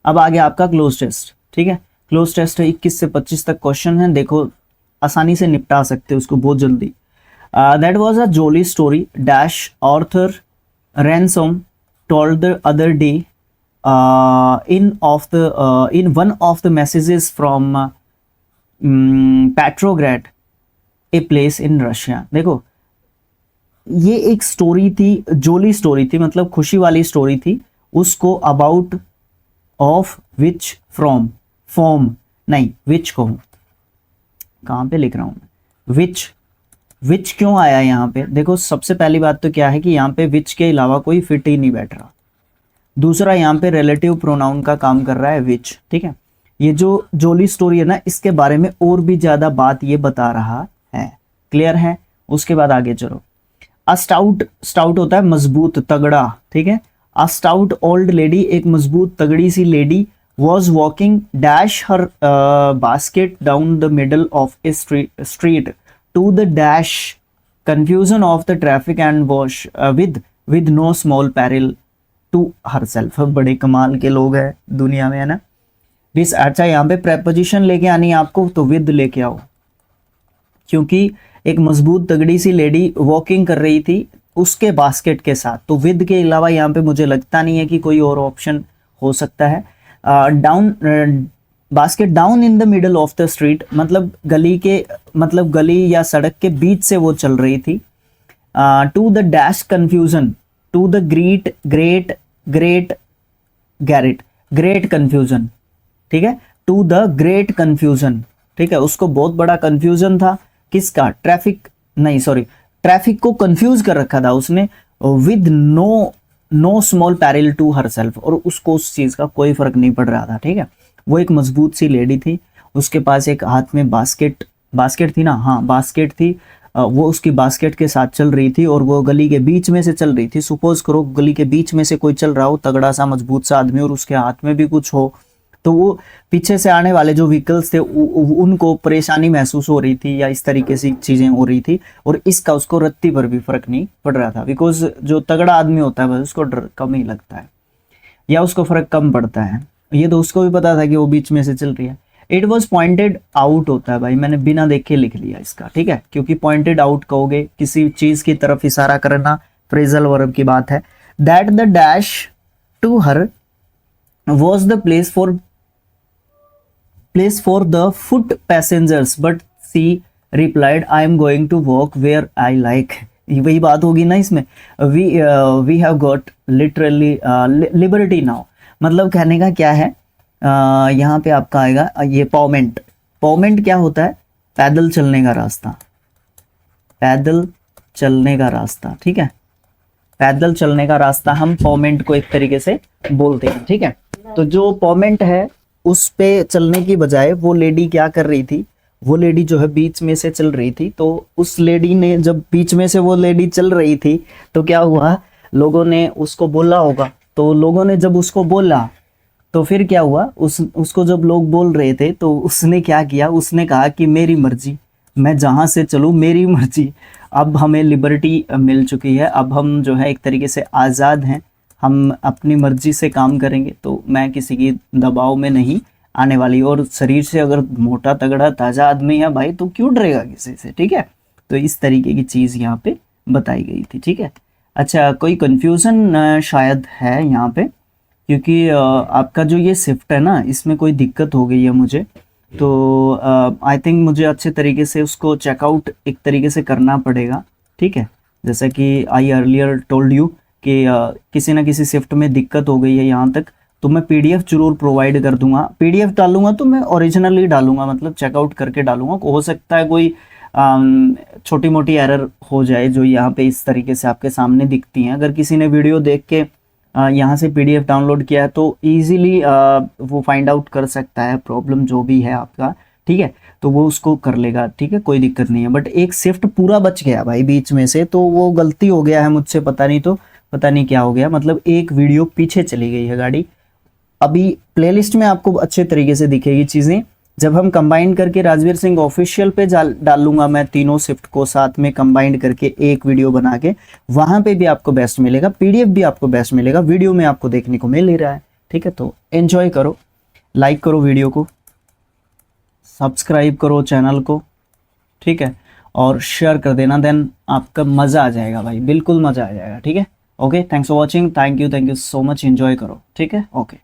अब आगे आपका क्लोज टेस्ट, ठीक है, क्लोज टेस्ट है 21 से 25 तक क्वेश्चन है, देखो आसानी से निपटा सकते हो उसको बहुत जल्दी। That was a jolly story dash Arthur Ransom told the other day in one of the messages from Petrograd, a place in Russia। देखो ये एक स्टोरी थी, जोली स्टोरी थी, मतलब खुशी वाली स्टोरी थी, उसको about of which from form नहीं विच को, कहाँ पे लिख रहा हूँ विच, विच क्यों आया यहाँ पे, देखो सबसे पहली बात तो क्या है कि यहाँ पे विच के अलावा कोई फिट ही नहीं बैठ रहा। दूसरा यहाँ पे रिलेटिव प्रोनाउन का काम कर रहा है विच, ठीक है। ये जो जोली स्टोरी है ना, इसके बारे में और भी ज्यादा बात ये बता रहा है, क्लियर है। उसके बाद आगे चलो, अ स्टाउट, स्टाउट होता है मजबूत तगड़ा, ठीक है। अ स्टाउट ओल्ड लेडी, एक मजबूत तगड़ी सी lady, was walking dash her basket down the middle of a street to the dash confusion of the traffic and was with no small peril to herself। बड़े कमाल के लोग हैं दुनिया में, है ना। दिस, अच्छा यहाँ पे प्रेपोजिशन लेके आनी है आपको, तो विद लेके आओ, क्योंकि एक मजबूत तगड़ी सी लेडी वॉकिंग कर रही थी उसके बास्केट के साथ, तो विद के अलावा यहाँ पे मुझे लगता नहीं है कि कोई और ऑप्शन हो सकता है। Down basket down in the middle of the street, मतलब गली के, मतलब गली या सड़क के बीच से वो चल रही थी। To the dash confusion, to the great great great garret, great confusion, ठीक है, टू द ग्रेट कंफ्यूजन, ठीक है, उसको बहुत बड़ा कंफ्यूजन था, किसका, ट्रैफिक नहीं सॉरी, ट्रैफिक को कंफ्यूज कर रखा था उसने, with no small peril to herself, और उसको उस चीज का कोई फर्क नहीं पड़ रहा था, ठीक है। वो एक मजबूत सी लेडी थी, उसके पास एक हाथ में बास्केट थी ना, हाँ बास्केट थी, वो उसकी बास्केट के साथ चल रही थी और वो गली के बीच में से चल रही थी। सपोज करो गली के बीच में से कोई चल रहा हो, तगड़ा सा मजबूत सा आदमी, और उसके हाथ में भी कुछ हो, तो वो पीछे से आने वाले जो व्हीकल्स थे उनको परेशानी महसूस हो रही थी या इस तरीके से चीजें हो रही थी, और इसका उसको रत्ती पर भी फर्क नहीं पड़ रहा था, बिकॉज जो तगड़ा आदमी होता है बस उसको डर कम ही लगता है या उसको फर्क कम पड़ता है। ये तो उसको भी पता था कि वो बीच में से चल रही है। इट वॉज पॉइंटेड आउट होता है भाई, मैंने बिना देखे लिख लिया इसका, ठीक है, क्योंकि पॉइंटेड आउट कहोगे किसी चीज की तरफ इशारा करना, फ्रेजल वर्ब की बात है। That the dash to her was the place for the foot passengers but she replied I am going to walk where I like. वही बात होगी ना इसमें, we have got literally liberty now. मतलब कहने का क्या है, यहाँ पे आपका आएगा ये पॉमेंट। पॉमेंट क्या होता है? पैदल चलने का रास्ता, पैदल चलने का रास्ता, ठीक है, पैदल चलने का रास्ता हम पॉमेंट को एक तरीके से बोलते हैं, ठीक है। तो जो पॉमेंट है उस पे चलने की बजाय वो लेडी क्या कर रही थी, वो लेडी जो है बीच में से चल रही थी। तो उस लेडी ने जब बीच में से वो लेडी चल रही थी तो क्या हुआ, लोगों ने उसको बोला होगा। तो लोगों ने जब उसको बोला तो फिर क्या हुआ, उसको जब लोग बोल रहे थे तो उसने क्या किया, उसने कहा कि मेरी मर्जी, मैं जहाँ से चलूँ मेरी मर्जी। अब हमें लिबर्टी मिल चुकी है, अब हम जो है एक तरीके से आज़ाद हैं, हम अपनी मर्जी से काम करेंगे, तो मैं किसी की दबाव में नहीं आने वाली। और शरीर से अगर मोटा तगड़ा ताज़ा आदमी है भाई तो क्यों डरेगा किसी से, ठीक है। तो इस तरीके की चीज़ यहाँ पे बताई गई थी, ठीक है। अच्छा, कोई कन्फ्यूज़न शायद है यहाँ पे, क्योंकि आपका जो ये शिफ्ट है ना इसमें कोई दिक्कत हो गई है मुझे, तो आई थिंक मुझे अच्छे तरीके से उसको चेकआउट एक तरीके से करना पड़ेगा, ठीक है। जैसा कि आई अर्लियर टोल्ड यू कि किसी ना किसी शिफ्ट में दिक्कत हो गई है यहाँ तक, तो मैं पीडीएफ जरूर प्रोवाइड कर दूंगा। पीडीएफ डालूंगा तो मैं ओरिजिनली डालूंगा, मतलब चेकआउट करके डालूंगा। हो सकता है कोई छोटी मोटी एरर हो जाए जो यहाँ पे इस तरीके से आपके सामने दिखती हैं। अगर किसी ने वीडियो देख के यहाँ से पीडीएफ डाउनलोड किया है तो इजीली वो फाइंड आउट कर सकता है प्रॉब्लम जो भी है आपका, ठीक है, तो वो उसको कर लेगा, ठीक है, कोई दिक्कत नहीं है। बट एक शिफ्ट पूरा बच गया भाई बीच में से, तो वो गलती हो गया है मुझसे, पता नहीं, तो पता नहीं क्या हो गया, मतलब एक वीडियो पीछे चली गई है गाड़ी। अभी प्लेलिस्ट में आपको अच्छे तरीके से दिखेगी चीज़ें, जब हम कंबाइन करके राजवीर सिंह ऑफिशियल पे डाल लूंगा मैं तीनों शिफ्ट को साथ में कंबाइन करके एक वीडियो बना के, वहां पे भी आपको बेस्ट मिलेगा, पीडीएफ भी आपको बेस्ट मिलेगा, वीडियो में आपको देखने को मिल ही रहा है, ठीक है। तो एंजॉय करो, लाइक करो वीडियो को, सब्सक्राइब करो चैनल को, ठीक है, और शेयर कर देना, देन आपका मज़ा आ जाएगा भाई, बिल्कुल मज़ा आ जाएगा, ठीक है। Okay, thanks for watching, thank you so much, enjoy करो, ठीक है, ओके।